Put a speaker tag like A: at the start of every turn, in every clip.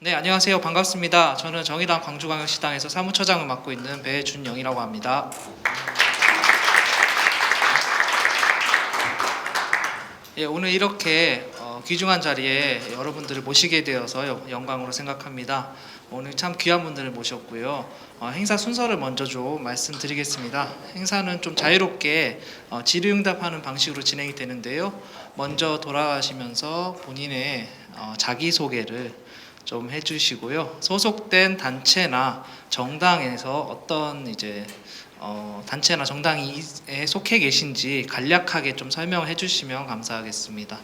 A: 네, 안녕하세요. 반갑습니다. 저는 정의당 광주광역시당에서 사무처장을 맡고 있는 배준영이라고 합니다. 예, 오늘 이렇게 귀중한 자리에 여러분들을 모시게 되어서 영광으로 생각합니다. 오늘 참 귀한 분들을 모셨고요. 행사 순서를 먼저 좀 말씀드리겠습니다. 행사는 좀 자유롭게 질의응답하는 방식으로 진행이 되는데요. 먼저 돌아가시면서 본인의 자기소개를 좀 해주시고요. 소속된 단체나 정당에서 어떤 단체나 정당에 속해 계신지 간략하게 좀 설명을 해주시면 감사하겠습니다.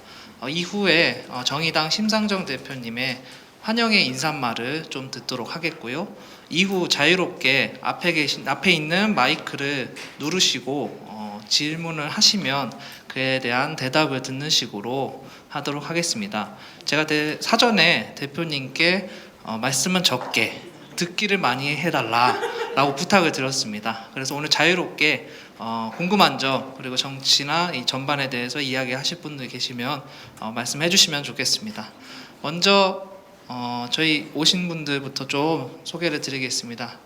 A: 이후에 정의당 심상정 대표님의 환영의 인사말을 좀 듣도록 하겠고요. 이후 자유롭게 앞에 있는 마이크를 누르시고 질문을 하시면 그에 대한 대답을 듣는 식으로 하도록 하겠습니다. 제가 사전에 대표님께 말씀은 적게 듣기를 많이 해달라라고 부탁을 드렸습니다. 그래서 오늘 자유롭게 궁금한 점 그리고 정치나 이 전반에 대해서 이야기하실 분들 계시면 말씀해 주시면 좋겠습니다. 먼저 저희 오신 분들부터 좀 소개를 드리겠습니다.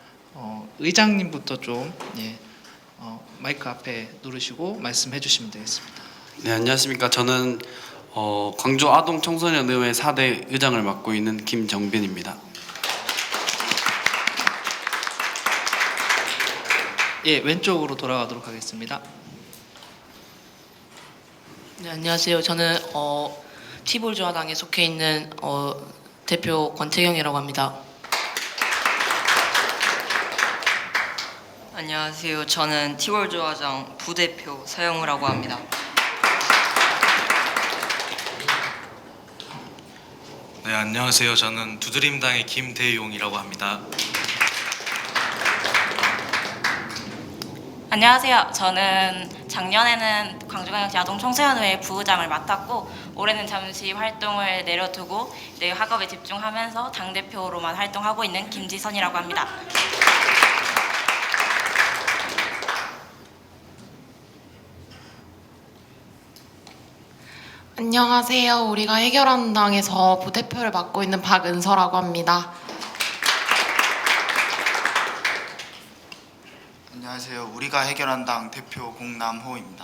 A: 의장님부터 좀 마이크 앞에 누르시고 말씀해 주시면 되겠습니다.
B: 네, 안녕하십니까. 저는 광주 아동 청소년 의회 4대 의장을 맡고 있는 김정빈입니다.
A: 예, 왼쪽으로 돌아가도록 하겠습니다.
C: 네, 안녕하세요. 저는 티볼조화당에 속해 있는 대표 권태경이라고 합니다.
D: 안녕하세요. 저는 티월조화장 부대표 서영우라고 합니다.
E: 네, 안녕하세요. 저는 두드림당의 김대용이라고 합니다.
F: 안녕하세요. 저는 작년에는 광주광역시 아동청소년의회 부의장을 맡았고 올해는 잠시 활동을 내려두고 내 학업에 집중하면서 당대표로만 활동하고 있는 김지선이라고 합니다.
G: 안녕하세요. 우리가 해결한당에서 부대표를 맡고 있는 박은서라고 합니다.
H: 안녕하세요. 우리가 해결한당 대표 공남호입니다.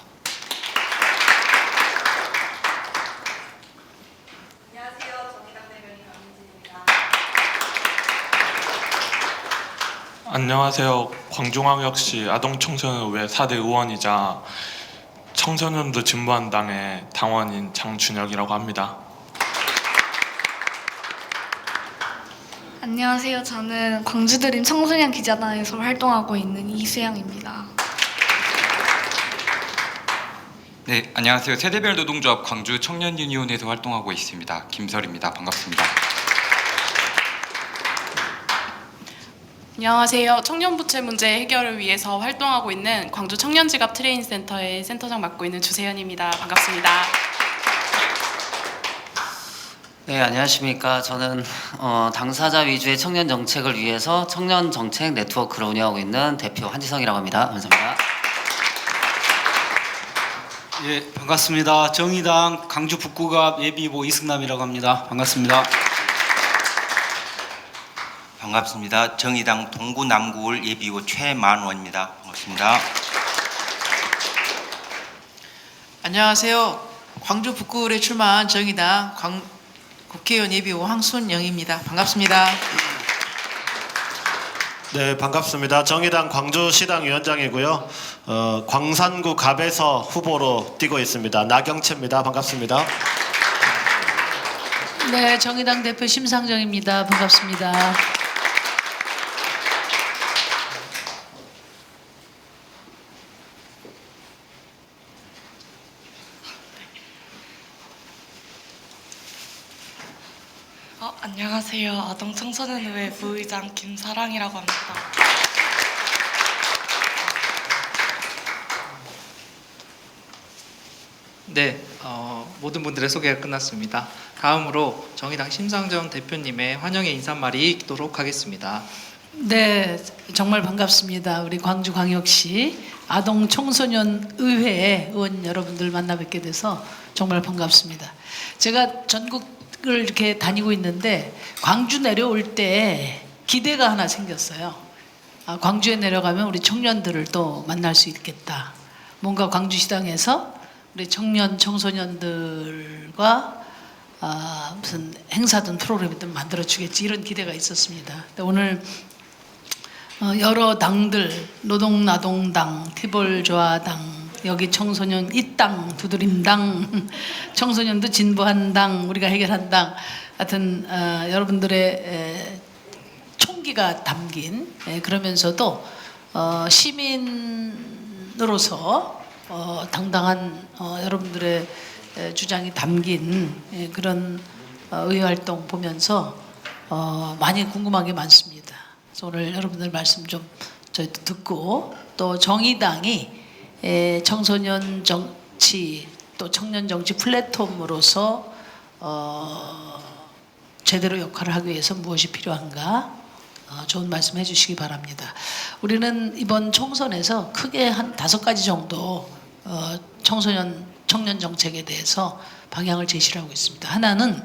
I: 안녕하세요. 정의당 대변인 강민진입니다.
J: 안녕하세요. 광주광역시 아동청소년의회 4대 의원이자 청소년도 진보한 당의 당원인 장준혁이라고 합니다.
I: 안녕하세요. 저는 광주드림 청소년 기자단에서 활동하고 있는 이수영입니다.
K: 네, 안녕하세요. 세대별 노동조합 광주 청년 유니온에서 활동하고 있습니다. 김설입니다. 반갑습니다.
G: 안녕하세요. 청년부채 문제 해결을 위해서 활동하고 있는 광주 청년지갑 트레이닝센터의 센터장 맡고 있는 주세연입니다. 반갑습니다.
L: 네, 안녕하십니까. 저는 당사자 위주의 청년 정책을 위해서 청년 정책 네트워크를 운영하고 있는 대표 한지성이라고 합니다. 감사합니다.
M: 예, 반갑습니다. 정의당 광주 북구갑 예비후보 이승남이라고 합니다. 반갑습니다.
N: 반갑습니다. 정의당 동구 남구을 예비후보 최만원입니다. 반갑습니다.
O: 안녕하세요. 광주 북구을에 출마한 정의당 국회의원 예비후보 황순영입니다. 반갑습니다.
P: 네, 반갑습니다. 정의당 광주시당 위원장이고요. 광산구 갑에서 후보로 뛰고 있습니다. 나경채입니다. 반갑습니다.
Q: 네, 정의당 대표 심상정입니다. 반갑습니다.
R: 안녕하세요. 아동청소년의회 부의장 김사랑이라고 합니다.
A: 네, 모든 분들의 소개가 끝났습니다. 다음으로 정의당 심상정 대표님의 환영의 인사말이 있도록 하겠습니다.
Q: 네, 정말 반갑습니다. 우리 광주광역시 아동청소년의회 의원 여러분들 만나 뵙게 돼서 정말 반갑습니다. 제가 전국 이렇게 다니고 있는데 광주 내려올 때 기대가 하나 생겼어요. 아, 광주에 내려가면 우리 청년들을 또 만날 수 있겠다. 뭔가 광주시당에서 우리 청년 청소년들과 무슨 행사든 프로그램이든 만들어 주겠지 이런 기대가 있었습니다. 근데 오늘 여러 당들 노동나동당, 티볼조아당, 여기 청소년 이당, 두드림당, 청소년도 진보한당, 우리가 해결한당, 하여튼 여러분들의 총기가 담긴 그러면서도 시민으로서 당당한 여러분들의 주장이 담긴 그런 의회활동 보면서 많이 궁금한 게 많습니다. 그래서 오늘 여러분들 말씀 좀 저희도 듣고 또 정의당이 청소년 정치 또 청년 정치 플랫폼으로서 제대로 역할을 하기 위해서 무엇이 필요한가 좋은 말씀 해주시기 바랍니다. 우리는 이번 총선에서 크게 한 5가지 정도 청년 정책에 대해서 방향을 제시를 하고 있습니다. 하나는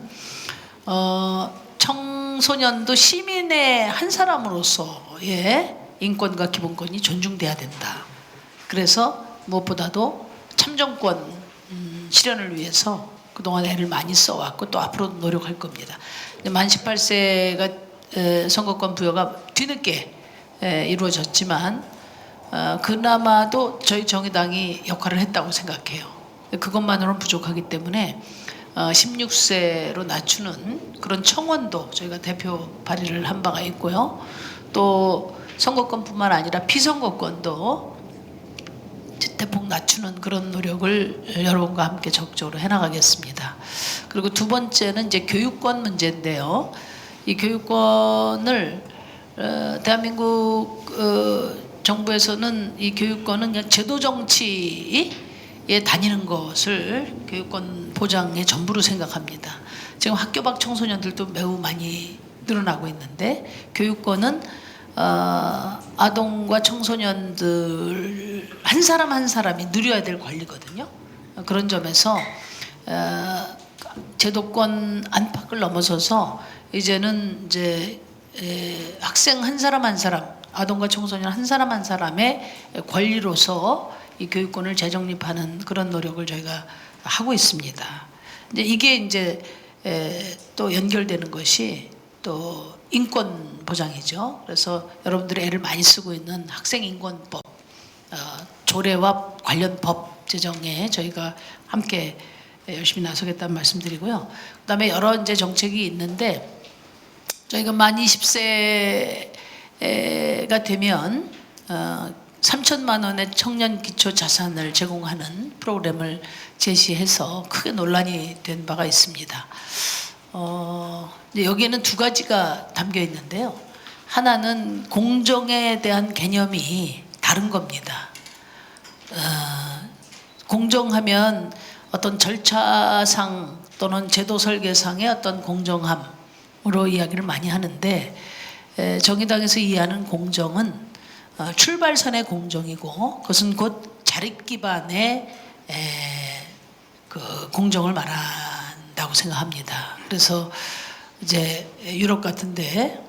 Q: 청소년도 시민의 한 사람으로서의 인권과 기본권이 존중돼야 된다. 그래서 무엇보다도 참정권 실현을 위해서 그동안 애를 많이 써왔고 또 앞으로도 노력할 겁니다. 만 18세가 선거권 부여가 뒤늦게 이루어졌지만 그나마도 저희 정의당이 역할을 했다고 생각해요. 그것만으로는 부족하기 때문에 16세로 낮추는 그런 청원도 저희가 대표 발의를 한 바가 있고요. 또 선거권뿐만 아니라 피선거권도 대폭 낮추는 그런 노력을 여러분과 함께 적극적으로 해나가겠습니다. 그리고 두 번째는 이제 교육권 문제인데요. 이 교육권을 대한민국 정부에서는 이 교육권은 그냥 제도 정치에 다니는 것을 교육권 보장의 전부로 생각합니다. 지금 학교 밖 청소년들도 매우 많이 늘어나고 있는데 교육권은 아동과 청소년들 한 사람 한 사람이 누려야 될 권리거든요. 그런 점에서 제도권 안팎을 넘어서서 이제는 이제 학생 한 사람 한 사람, 아동과 청소년 한 사람 한 사람의 권리로서 이 교육권을 재정립하는 그런 노력을 저희가 하고 있습니다. 이제 이게 이제 또 연결되는 것이 또 인권 보장이죠. 그래서 여러분들이 애를 많이 쓰고 있는 학생인권법, 조례와 관련 법 제정에 저희가 함께 열심히 나서겠다는 말씀드리고요. 그다음에 여러 이제 정책이 있는데 저희가 만 20세가 되면 3천만 원의 청년 기초 자산을 제공하는 프로그램을 제시해서 크게 논란이 된 바가 있습니다. 여기에는 두 가지가 담겨 있는데요. 하나는 공정에 대한 개념이 다른 겁니다. 공정하면 어떤 절차상 또는 제도 설계상의 어떤 공정함으로 이야기를 많이 하는데 정의당에서 이해하는 공정은 출발선의 공정이고 그것은 곧 자립 기반의 그 공정을 말한다고 생각합니다. 그래서 이제 유럽 같은데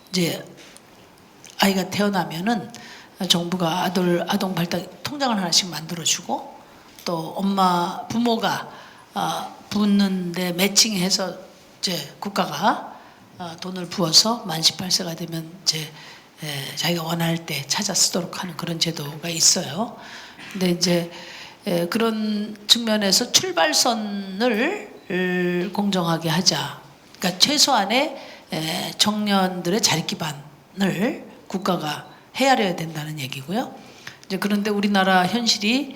Q: 이제 아이가 태어나면은 정부가 아동 발달 통장을 하나씩 만들어주고 또 부모가 붓는데 매칭해서 이제 국가가 돈을 부어서 만 18세가 되면 이제 자기가 원할 때 찾아 쓰도록 하는 그런 제도가 있어요. 근데 이제 그런 측면에서 출발선을 공정하게 하자. 그러니까 최소한의 청년들의 자립 기반을 국가가 헤아려야 된다는 얘기고요. 이제 그런데 우리나라 현실이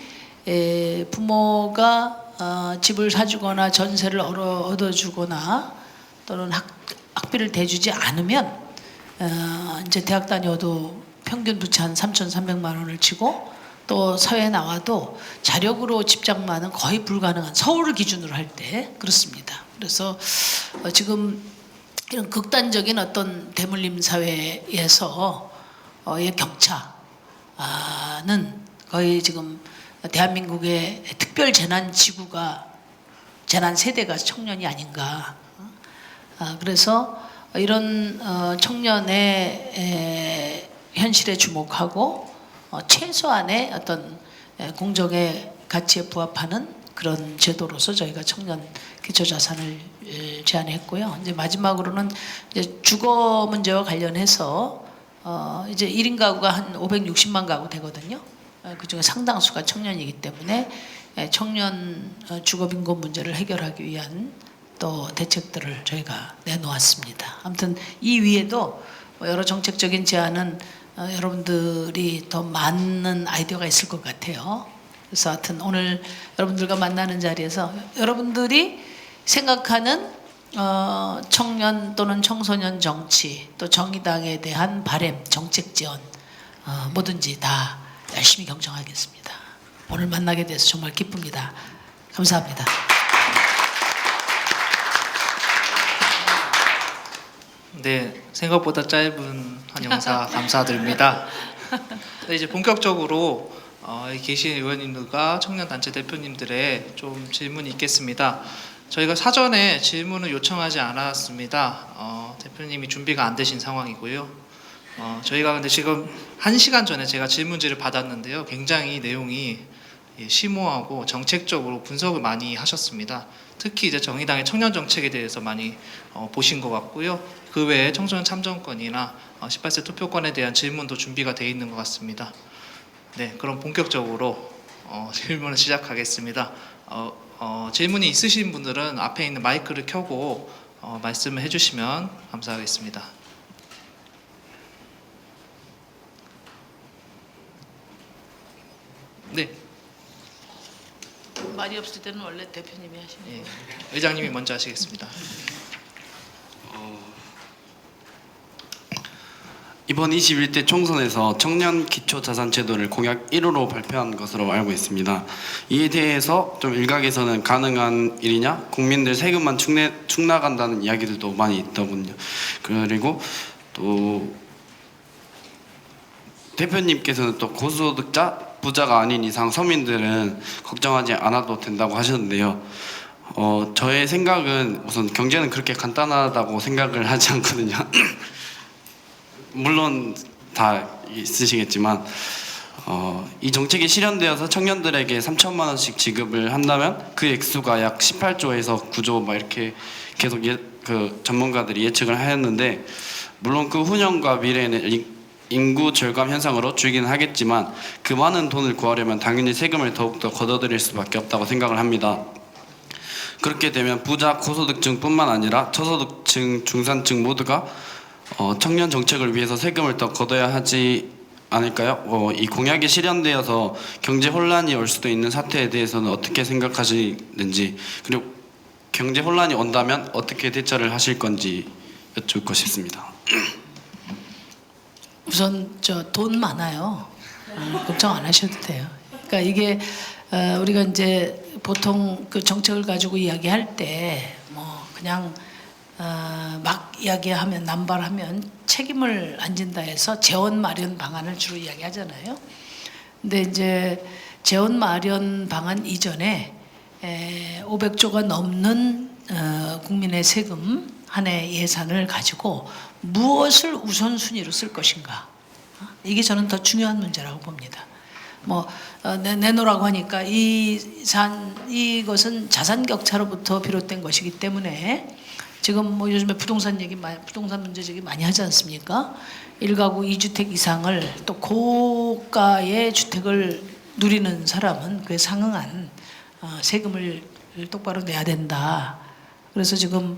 Q: 부모가 집을 사주거나 전세를 얻어주거나 또는 학비를 대주지 않으면 이제 대학 다녀도 평균 부채 한 3,300만 원을 치고 또 사회에 나와도 자력으로 집장만은 거의 불가능한 서울을 기준으로 할 때 그렇습니다. 그래서 지금 이런 극단적인 어떤 대물림 사회에서 의 격차는 거의 지금 대한민국의 특별 재난 지구가 재난 세대가 청년이 아닌가. 그래서 이런 청년의 현실에 주목하고 최소한의 어떤 공정의 가치에 부합하는 그런 제도로서 저희가 청년 기초자산을 제안했고요. 이제 마지막으로는 이제 주거 문제와 관련해서 이제 1인 가구가 한 560만 가구 되거든요. 그중에 상당수가 청년이기 때문에 청년 주거 빈곤 문제를 해결하기 위한 또 대책들을 저희가 내놓았습니다. 아무튼 이 위에도 여러 정책적인 제안은 여러분들이 더 많은 아이디어가 있을 것 같아요. 그래서 하여튼 오늘 여러분들과 만나는 자리에서 여러분들이 생각하는 청년 또는 청소년 정치 또 정의당에 대한 바램, 정책 지원 뭐든지 다 열심히 경청하겠습니다. 오늘 만나게 돼서 정말 기쁩니다. 감사합니다.
A: 네, 생각보다 짧은 환영사 감사드립니다. 네, 이제 본격적으로 계신 의원님들과 청년단체 대표님들의 좀 질문이 있겠습니다. 저희가 사전에 질문을 요청하지 않았습니다. 대표님이 준비가 안 되신 상황이고요. 저희가 근데 지금 1시간 전에 제가 질문지를 받았는데요. 굉장히 내용이 심오하고 정책적으로 분석을 많이 하셨습니다. 특히 이제 정의당의 청년 정책에 대해서 많이 보신 것 같고요. 그 외에 청소년 참정권이나 18세 투표권에 대한 질문도 준비가 되어 있는 것 같습니다. 네, 그럼 본격적으로 질문을 시작하겠습니다. 질문이 있으신 분들은 앞에 있는 마이크를 켜고 말씀을 해주시면 감사하겠습니다. 네.
Q: 말이 없을 때는 원래 대표님이 하시는 거예요.
A: 의장님이 먼저 하시겠습니다.
B: 이번 21대 총선에서 청년 기초자산제도를 공약 1호로 발표한 것으로 알고 있습니다. 이에 대해서 좀 일각에서는 가능한 일이냐? 국민들 세금만 축나간다는 이야기들도 많이 있더군요. 그리고 또 대표님께서는 또 고소득자, 부자가 아닌 이상 서민들은 걱정하지 않아도 된다고 하셨는데요. 저의 생각은 우선 경제는 그렇게 간단하다고 생각을 하지 않거든요. 물론 다 있으시겠지만 이 정책이 실현되어서 청년들에게 3천만 원씩 지급을 한다면 그 액수가 약 18조에서 9조 막 이렇게 계속 그 전문가들이 예측을 하였는데 물론 그 후년과 미래에는 인구 절감 현상으로 줄기는 하겠지만 그 많은 돈을 구하려면 당연히 세금을 더욱더 걷어들일 수밖에 없다고 생각을 합니다. 그렇게 되면 부자 고소득층뿐만 아니라 저소득층, 중산층 모두가 청년 정책을 위해서 세금을 더 걷어야 하지 않을까요? 이 공약이 실현되어서 경제 혼란이 올 수도 있는 사태에 대해서는 어떻게 생각하시는지 그리고 경제 혼란이 온다면 어떻게 대처를 하실 건지 여쭙고 싶습니다.
Q: 우선 돈 많아요. 걱정 안 하셔도 돼요. 그러니까 이게 우리가 이제 보통 그 정책을 가지고 이야기할 때 뭐 그냥 막 이야기하면 남발하면 책임을 안 진다 해서 재원 마련 방안을 주로 이야기하잖아요. 근데 이제 재원 마련 방안 이전에 500조가 넘는 국민의 세금 한 해 예산을 가지고 무엇을 우선순위로 쓸 것인가, 이게 저는 더 중요한 문제라고 봅니다. 뭐 내놓으라고 하니까 이것은 자산 격차로부터 비롯된 것이기 때문에 지금 뭐 요즘에 부동산 문제 얘기 많이 하지 않습니까? 1가구 2주택 이상을 또 고가의 주택을 누리는 사람은 그에 상응한 세금을 똑바로 내야 된다. 그래서 지금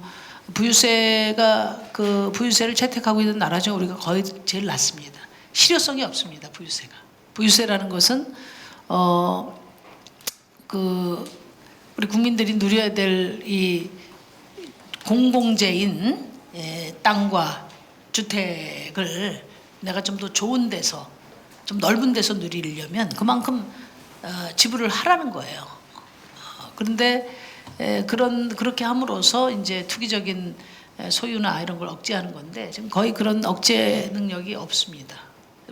Q: 부유세가 부유세를 채택하고 있는 나라 중 우리가 거의 제일 낮습니다. 실효성이 없습니다. 부유세라는 것은 우리 국민들이 누려야 될 이 공공재인 땅과 주택을 내가 좀 더 좋은 데서, 좀 넓은 데서 누리려면 그만큼 지불을 하라는 거예요. 그런데 그렇게 함으로써 이제 투기적인 소유나 이런 걸 억제하는 건데 지금 거의 그런 억제 능력이 없습니다.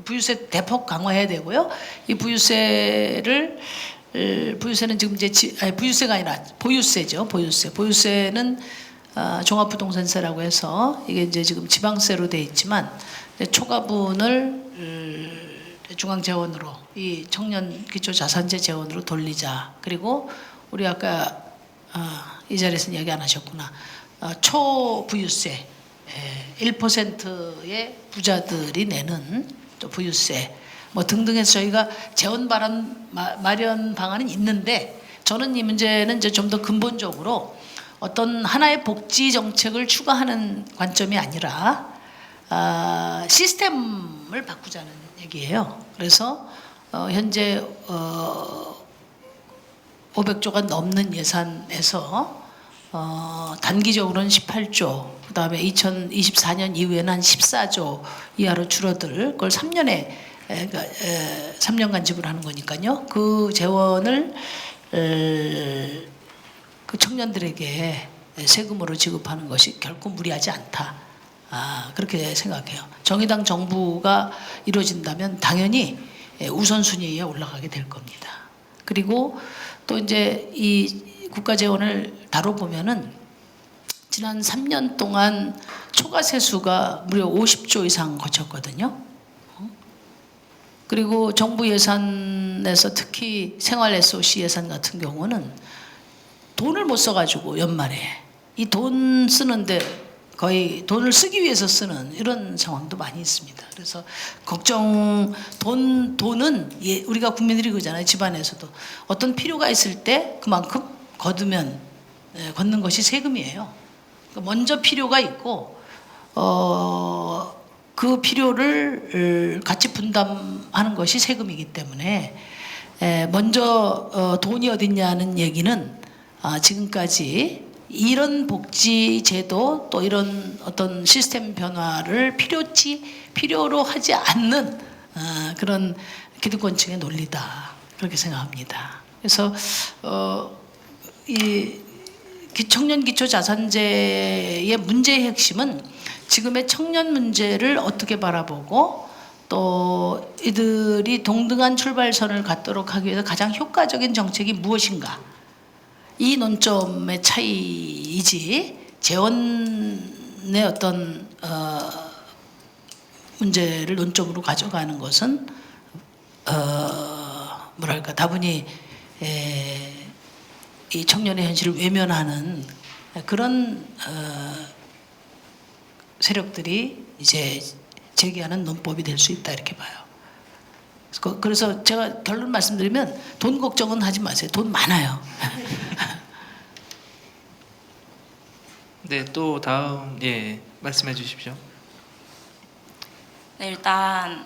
Q: 부유세 대폭 강화해야 되고요. 이 부유세를 부유세는 지금 이제 부유세가 아니라 보유세죠. 보유세는 종합부동산세라고 해서 이게 이제 지금 지방세로 돼 있지만 초과분을 중앙재원으로 이 청년 기초자산제 재원으로 돌리자. 그리고 우리 아까 이 자리에서는 얘기 안 하셨구나. 초부유세 1%의 부자들이 내는 또 부유세 뭐 등등해서 저희가 재원 마련 방안은 있는데 저는 이 문제는 이제 좀 더 근본적으로 어떤 하나의 복지 정책을 추가하는 관점이 아니라 시스템을 바꾸자는 얘기예요. 그래서 현재 500조가 넘는 예산에서 단기적으로는 18조, 그 다음에 2024년 이후에는 한 14조 이하로 줄어들 걸 3년에 그러니까 3년간 지불하는 거니까요. 그 재원을 그 청년들에게 세금으로 지급하는 것이 결코 무리하지 않다. 그렇게 생각해요. 정의당 정부가 이루어진다면 당연히 우선순위에 올라가게 될 겁니다. 그리고 또 이제 이 국가 재원을 다뤄보면은 지난 3년 동안 초과 세수가 무려 50조 이상 거쳤거든요. 그리고 정부 예산에서 특히 생활 SOC 예산 같은 경우는 돈을 못 써가지고 연말에 이 돈 쓰는데 거의 돈을 쓰기 위해서 쓰는 이런 상황도 많이 있습니다. 그래서 돈은 우리가 국민들이 그러잖아요. 집안에서도 어떤 필요가 있을 때 그만큼 걷는 것이 세금이에요. 먼저 필요가 있고 그 필요를 같이 분담하는 것이 세금이기 때문에 먼저 돈이 어딨냐는 얘기는 지금까지 이런 복지 제도 또 이런 어떤 시스템 변화를 필요로 하지 않는 그런 기득권층의 논리다 그렇게 생각합니다. 그래서 이 청년 기초 자산제의 문제의 핵심은 지금의 청년 문제를 어떻게 바라보고 또 이들이 동등한 출발선을 갖도록 하기 위해서 가장 효과적인 정책이 무엇인가 이 논점의 차이이지 재원의 어떤 문제를 논점으로 가져가는 것은 뭐랄까 다분히 이 청년의 현실을 외면하는 그런 세력들이 이제 제기하는 논법이 될 수 있다 이렇게 봐요. 그래서 제가 결론 말씀드리면 돈 걱정은 하지 마세요. 돈 많아요.
A: 네, 또 다음 말씀해 주십시오.
F: 네, 일단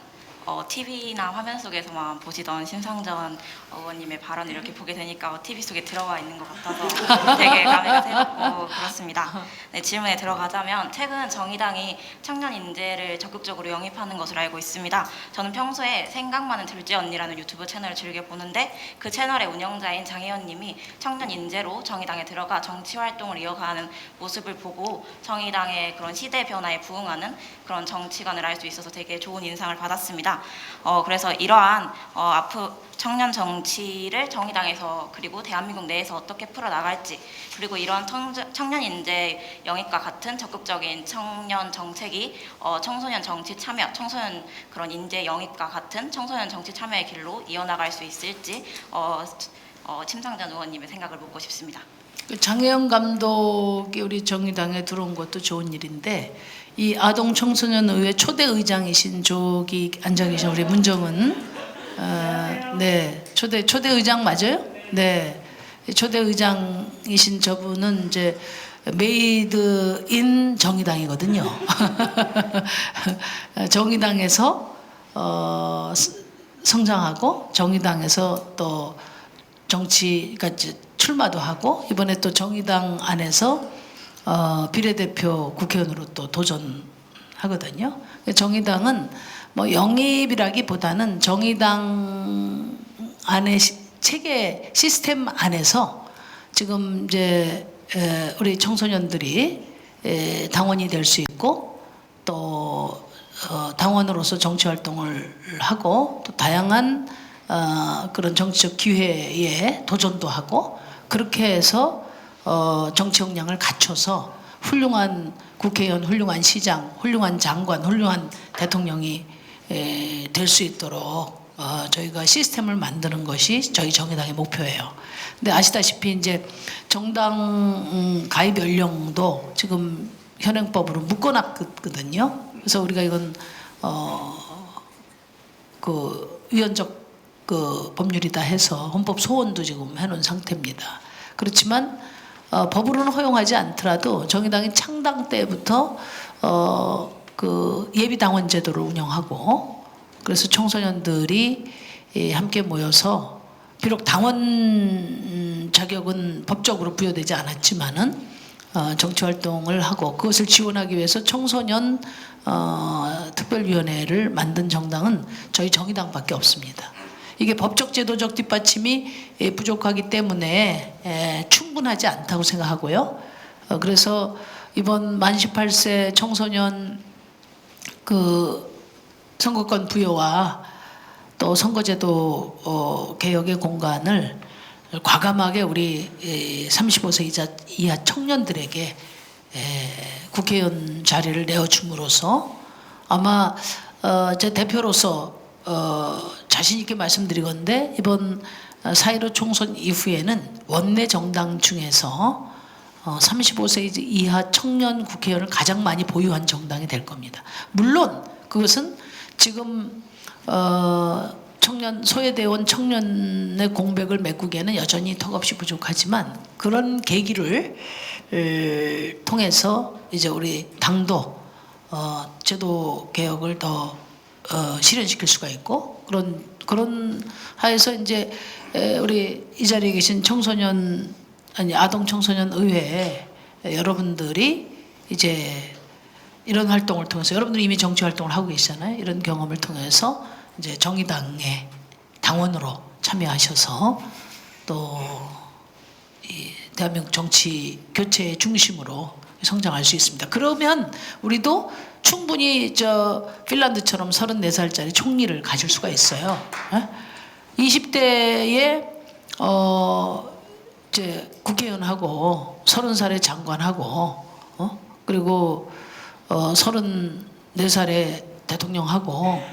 F: TV나 화면 속에서만 보시던 심상정 의원님의 발언을 이렇게 보게 되니까 TV 속에 들어와 있는 것 같아서 되게 감회가 새롭고 그렇습니다. 네, 질문에 들어가자면 최근 정의당이 청년 인재를 적극적으로 영입하는 것으로 알고 있습니다. 저는 평소에 생각 많은 둘째 언니라는 유튜브 채널을 즐겨 보는데 그 채널의 운영자인 장혜연님이 청년 인재로 정의당에 들어가 정치 활동을 이어가는 모습을 보고 정의당의 그런 시대 변화에 부응하는 그런 정치관을 알 수 있어서 되게 좋은 인상을 받았습니다. 그래서 이러한 앞으로 청년 정치를 정의당에서 그리고 대한민국 내에서 어떻게 풀어나갈지 그리고 이런 청년 인재 영입과 같은 적극적인 청년 정책이 청소년 정치 참여, 청소년 그런 인재 영입과 같은 청소년 정치 참여의 길로 이어나갈 수 있을지 심상정 의원님의 생각을 묻고 싶습니다.
Q: 장혜영 감독이 우리 정의당에 들어온 것도 좋은 일인데 이 아동 청소년 의회 초대 의장이신 저기 앉아 계신 우리 문정은 네 초대 의장 맞아요? 네 초대 의장이신 저분은 이제 메이드 인 정의당이거든요. 정의당에서 성장하고 정의당에서 또 정치 그러니까 출마도 하고 이번에 또 정의당 안에서 비례대표 국회의원으로 또 도전하거든요. 정의당은 뭐 영입이라기보다는 정의당 안에 체계 시스템 안에서 지금 이제 우리 청소년들이 당원이 될 수 있고 또 당원으로서 정치 활동을 하고 또 다양한 그런 정치적 기회에 도전도 하고 그렇게 해서 정치 역량을 갖춰서 훌륭한 국회의원, 훌륭한 시장, 훌륭한 장관, 훌륭한 대통령이 될 수 있도록 저희가 시스템을 만드는 것이 저희 정의당의 목표예요. 근데 아시다시피 이제 정당 가입 연령도 지금 현행법으로 묶어놨거든요. 그래서 우리가 이건 그 위헌적 그 법률이다 해서 헌법 소원도 지금 해놓은 상태입니다. 그렇지만 법으로는 허용하지 않더라도 정의당이 창당 때부터 그 예비 당원 제도를 운영하고 그래서 청소년들이 함께 모여서 비록 당원 자격은 법적으로 부여되지 않았지만은 정치 활동을 하고 그것을 지원하기 위해서 청소년 특별위원회를 만든 정당은 저희 정의당밖에 없습니다. 이게 법적 제도적 뒷받침이 부족하기 때문에 충분하지 않다고 생각하고요. 그래서 이번 만 18세 청소년 그 선거권 부여와 또 선거제도 개혁의 공간을 과감하게 우리 35세 이하 청년들에게 국회의원 자리를 내어줌으로써 아마 제 대표로서 자신 있게 말씀드리건데 이번 4.15 총선 이후에는 원내 정당 중에서 35세 이하 청년 국회의원을 가장 많이 보유한 정당이 될 겁니다. 물론 그것은 지금 청년 소외되어 청년의 공백을 메꾸기에는 여전히 턱없이 부족하지만 그런 계기를 통해서 이제 우리 당도 제도 개혁을 더 실현시킬 수가 있고 그런 하에서 이제 우리 이 자리에 계신 청소년 아동 청소년 의회 여러분들이 이제 이런 활동을 통해서 여러분들이 이미 정치 활동을 하고 계시잖아요. 이런 경험을 통해서 이제 정의당의 당원으로 참여하셔서 또 이 대한민국 정치 교체의 중심으로 성장할 수 있습니다. 그러면 우리도 충분히 핀란드처럼 34살짜리 총리를 가질 수가 있어요. 20대에 이제 국회의원하고 30살에 장관하고 그리고 34살에 대통령하고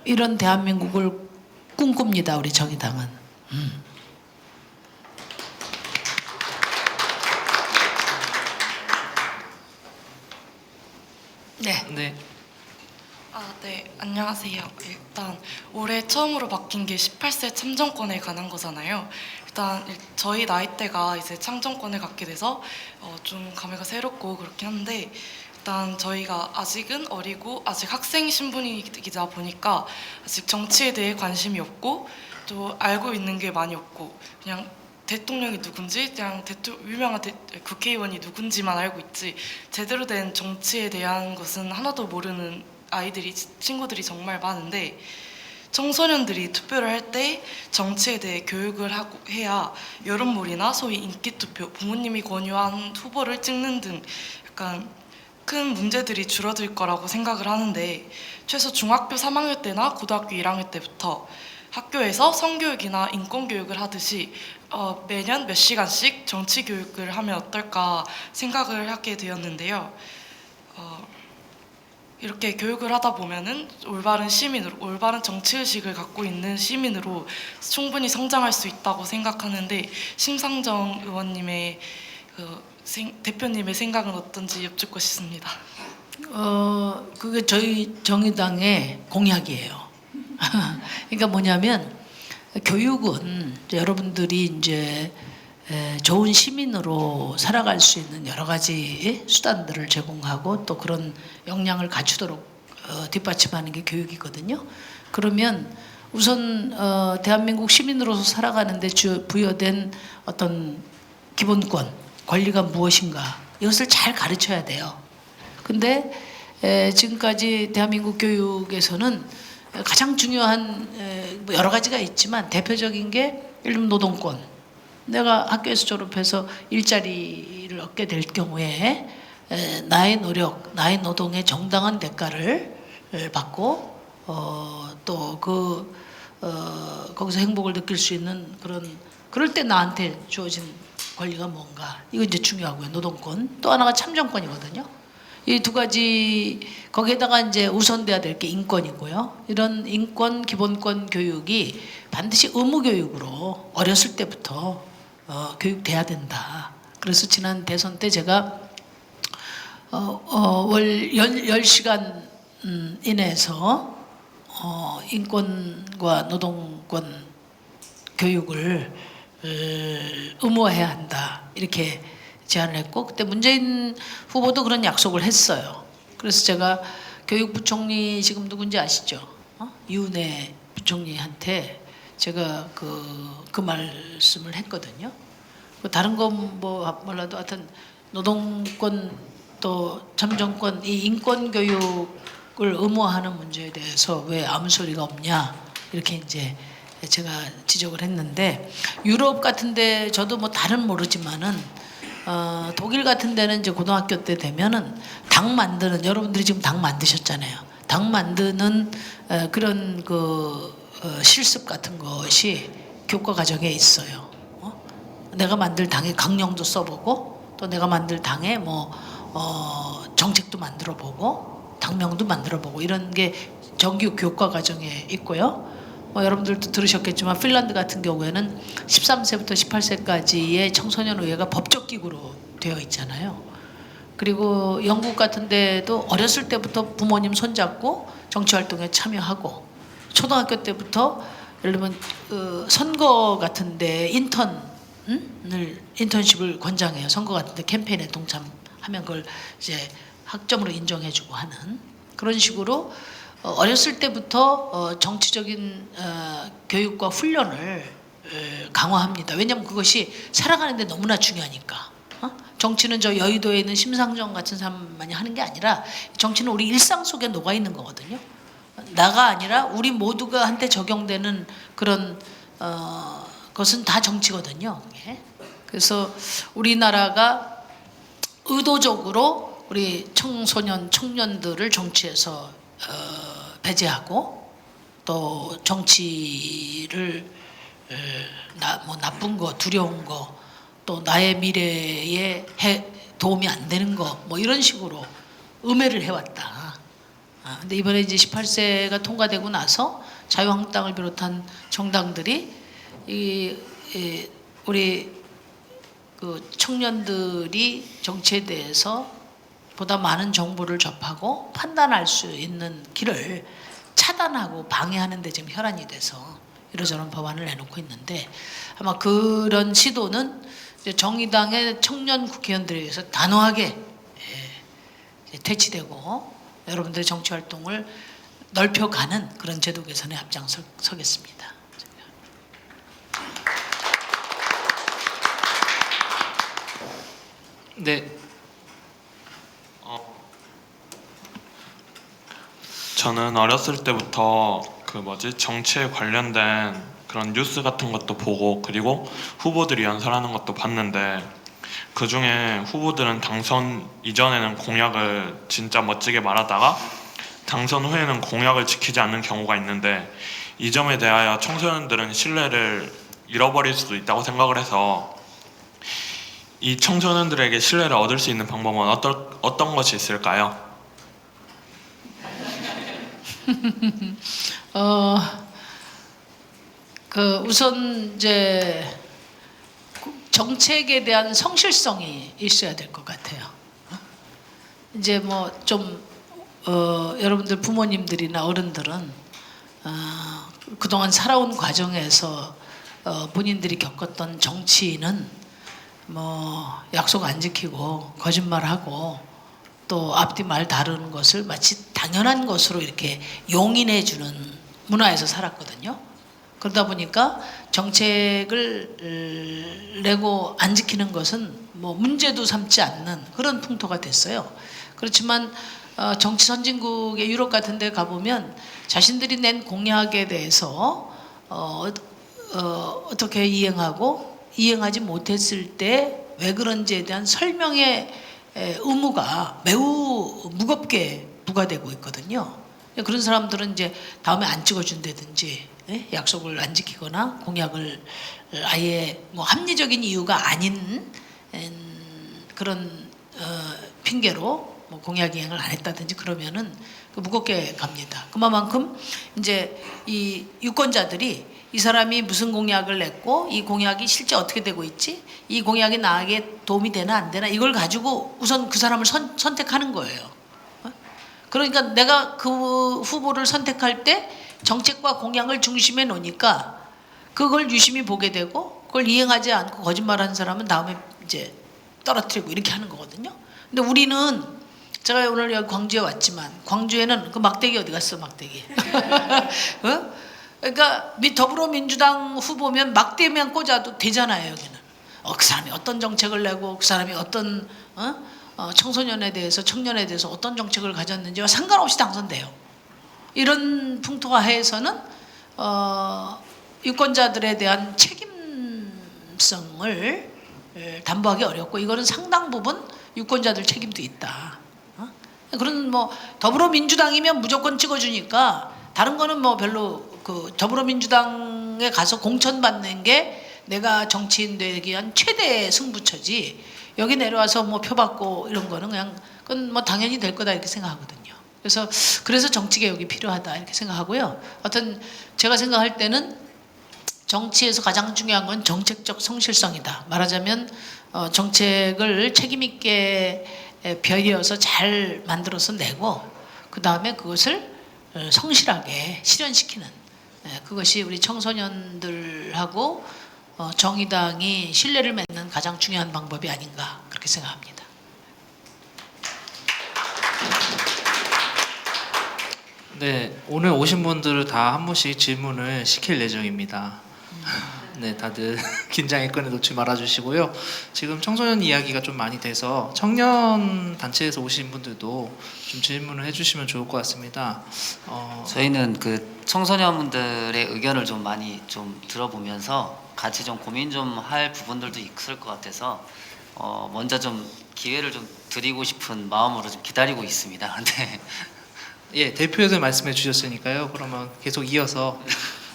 Q: 이런 대한민국을 꿈꿉니다. 우리 정의당은.
A: 네.
R: 네, 안녕하세요. 일단 올해 처음으로 바뀐 게 18세 참정권에 관한 거잖아요. 일단 저희 나이대가 이제 참정권을 갖게 돼서 좀 감회가 새롭고 그렇긴 한데 일단 저희가 아직은 어리고 아직 학생 신분이다 보니까 아직 정치에 대해 관심이 없고 또 알고 있는 게 많이 없고 그냥 대통령이 누군지 그냥 유명한 국회의원이 누군지만 알고 있지 제대로 된 정치에 대한 것은 하나도 모르는 친구들이 정말 많은데 청소년들이 투표를 할 때 정치에 대해 교육을 해야 여론몰이나 소위 인기투표, 부모님이 권유한 후보를 찍는 등 약간 큰 문제들이 줄어들 거라고 생각을 하는데 최소 중학교 3학년 때나 고등학교 1학년 때부터 학교에서 성교육이나 인권교육을 하듯이 매년 몇 시간씩 정치교육을 하면 어떨까 생각을 하게 되었는데요. 이렇게 교육을 하다 보면은 올바른 시민으로, 올바른 정치의식을 갖고 있는 시민으로 충분히 성장할 수 있다고 생각하는데 심상정 의원님의 대표님의 생각은 어떤지 여쭙고 싶습니다.
Q: 그게 저희 정의당의 공약이에요. 그러니까 뭐냐면 교육은 여러분들이 이제 좋은 시민으로 살아갈 수 있는 여러 가지 수단들을 제공하고 또 그런 역량을 갖추도록 뒷받침하는 게 교육이거든요. 그러면 우선 대한민국 시민으로서 살아가는데 부여된 어떤 기본권, 권리가 무엇인가 이것을 잘 가르쳐야 돼요. 근데 지금까지 대한민국 교육에서는 가장 중요한 여러 가지가 있지만 대표적인 게 예를 들면 노동권. 내가 학교에서 졸업해서 일자리를 얻게 될 경우에 나의 노력, 나의 노동의 정당한 대가를 받고 또 그 거기서 행복을 느낄 수 있는 그럴 때 나한테 주어진 권리가 뭔가 이거 이제 중요하고요. 노동권 또 하나가 참정권이거든요. 이 두 가지 거기에다가 이제 우선돼야 될 게 인권이고요. 이런 인권 기본권 교육이 반드시 의무 교육으로 어렸을 때부터 교육돼야 된다. 그래서 지난 대선 때 제가 월 10시간 이내에서 인권과 노동권 교육을 의무화해야 한다 이렇게 제안을 했고 그때 문재인 후보도 그런 약속을 했어요. 그래서 제가 교육부총리 지금 누군지 아시죠? 이은혜 부총리한테 제가 그 말씀을 했거든요. 다른 건 뭐 몰라도 하여튼 노동권 또 참정권 이 인권 교육을 의무화하는 문제에 대해서 왜 아무 소리가 없냐 이렇게 이제 제가 지적을 했는데 유럽 같은데 저도 뭐 다른 모르지만은 독일 같은 데는 이제 고등학교 때 되면은 당 만드는 여러분들이 지금 당 만드셨잖아요. 당 만드는 그런 실습 같은 것이 교과 과정에 있어요. 내가 만들 당의 강령도 써보고 또 내가 만들 당의 정책도 만들어보고 당명도 만들어보고 이런 게 정규 교과 과정에 있고요. 여러분들도 들으셨겠지만 핀란드 같은 경우에는 13세부터 18세까지의 청소년 의회가 법적 기구로 되어 있잖아요. 그리고 영국 같은 데도 어렸을 때부터 부모님 손잡고 정치활동에 참여하고 초등학교 때부터 예를 들면 선거 같은 데 인턴십을 권장해요. 선거 같은 데 캠페인에 동참하면 그걸 이제 학점으로 인정해주고 하는 그런 식으로 어렸을 때부터 정치적인 교육과 훈련을 강화합니다. 왜냐하면 그것이 살아가는 데 너무나 중요하니까. 정치는 저 여의도에 있는 심상정 같은 사람만이 하는 게 아니라 정치는 우리 일상 속에 녹아 있는 거거든요. 나가 아니라 우리 모두가 한테 적용되는 그런 것은 다 정치거든요. 그래서 우리나라가 의도적으로 우리 청소년, 청년들을 정치에서 배제하고 또 정치를 나쁜 거, 두려운 거, 또 나의 미래에 도움이 안 되는 거, 뭐 이런 식으로 음해를 해왔다. 근데 이번에 이제 18세가 통과되고 나서 자유한국당을 비롯한 정당들이 우리 청년들이 정치에 대해서 보다 많은 정보를 접하고 판단할 수 있는 길을 차단하고 방해하는 데 지금 혈안이 돼서 이러저런 법안을 내놓고 있는데 아마 그런 시도는 이제 정의당의 청년 국회의원들에 의해서 단호하게 퇴치되고 여러분들의 정치활동을 넓혀가는 그런 제도 개선에 앞장서겠습니다.
A: 네.
J: 저는 어렸을 때부터 정치에 관련된 그런 뉴스 같은 것도 보고 그리고 후보들이 연설하는 것도 봤는데 그 중에 후보들은 당선 이전에는 공약을 진짜 멋지게 말하다가 당선 후에는 공약을 지키지 않는 경우가 있는데 이 점에 대하여 청소년들은 신뢰를 잃어버릴 수도 있다고 생각을 해서 이 청소년들에게 신뢰를 얻을 수 있는 방법은 어떤 것이 있을까요?
Q: 우선 이제 정책에 대한 성실성이 있어야 될 것 같아요. 이제 뭐 좀 여러분들 부모님들이나 어른들은 그동안 살아온 과정에서 본인들이 겪었던 정치인은 뭐 약속 안 지키고 거짓말하고 또 앞뒤 말 다루는 것을 마치 당연한 것으로 이렇게 용인해 주는 문화에서 살았거든요. 그러다 보니까 정책을 내고 안 지키는 것은 뭐 문제도 삼지 않는 그런 풍토가 됐어요. 그렇지만 정치 선진국의 유럽 같은 데 가보면 자신들이 낸 공약에 대해서 어떻게 이행하고 이행하지 못했을 때 왜 그런지에 대한 설명의 의무가 매우 무겁게 부과되고 있거든요. 그런 사람들은 이제 다음에 안 찍어준다든지 약속을 안 지키거나 공약을 아예 뭐 합리적인 이유가 아닌 그런 핑계로 뭐 공약 이행을 안 했다든지 그러면은 무겁게 갑니다. 그만큼 이제 이 유권자들이 이 사람이 무슨 공약을 냈고 이 공약이 실제 어떻게 되고 있지? 이 공약이 나에게 도움이 되나 안 되나? 이걸 가지고 우선 그 사람을 선택하는 거예요. 그러니까 내가 그 후보를 선택할 때 정책과 공약을 중심에 놓으니까 그걸 유심히 보게 되고 그걸 이행하지 않고 거짓말하는 사람은 다음에 이제 떨어뜨리고 이렇게 하는 거거든요. 근데 우리는 제가 오늘 여기 광주에 왔지만 광주에는 그 막대기 어디 갔어 막대기? 어? 그러니까 더불어민주당 후보면 막대기만 꽂아도 되잖아요 여기는. 그 사람이 어떤 정책을 내고 그 사람이 어떤 청소년에 대해서 청년에 대해서 어떤 정책을 가졌는지와 상관없이 당선돼요. 이런 풍토화 하에서는 유권자들에 대한 책임성을 담보하기 어렵고 이거는 상당 부분 유권자들 책임도 있다. 그런 뭐 더불어민주당이면 무조건 찍어주니까 다른 거는 뭐 별로 그 더불어민주당에 가서 공천받는 게 내가 정치인 되기 위한 최대의 승부처지 여기 내려와서 뭐 표 받고 이런 거는 그냥 그건 뭐 당연히 될 거다 이렇게 생각하거든요. 그래서 정치개혁이 필요하다 이렇게 생각하고요. 하여튼 제가 생각할 때는 정치에서 가장 중요한 건 정책적 성실성이다. 말하자면 정책을 책임 있게 벼이어서 잘 만들어서 내고 그 다음에 그것을 성실하게 실현시키는 그것이 우리 청소년들하고 정의당이 신뢰를 맺는 가장 중요한 방법이 아닌가 그렇게 생각합니다.
A: 네, 오늘 오신 분들을 다 한 분씩 질문을 시킬 예정입니다. 네, 다들 긴장의 끈을 놓지 말아주시고요. 지금 청소년 이야기가 좀 많이 돼서 청년 단체에서 오신 분들도 좀 질문을 해주시면 좋을 것 같습니다.
L: 저희는 그 청소년분들의 의견을 좀 많이 좀 들어보면서 같이 좀 고민 좀 할 부분들도 있을 것 같아서 먼저 좀 기회를 좀 드리고 싶은 마음으로 좀 기다리고 있습니다. 네.
A: 예, 대표에서 말씀해 주셨으니까요. 그러면 계속 이어서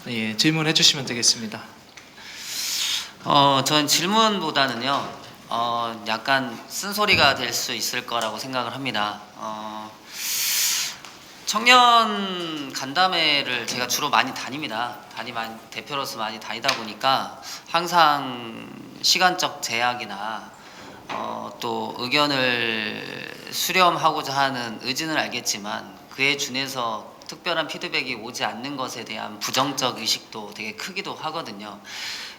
A: 예, 질문해 주시면 되겠습니다.
L: 전 질문보다는요, 약간 쓴소리가 될 수 있을 거라고 생각을 합니다. 청년 간담회를 제가 주로 많이 다닙니다. 대표로서 많이 다니다 보니까 항상 시간적 제약이나 또 의견을 수렴하고자 하는 의지는 알겠지만 그에 준해서 특별한 피드백이 오지 않는 것에 대한 부정적 의식도 되게 크기도 하거든요.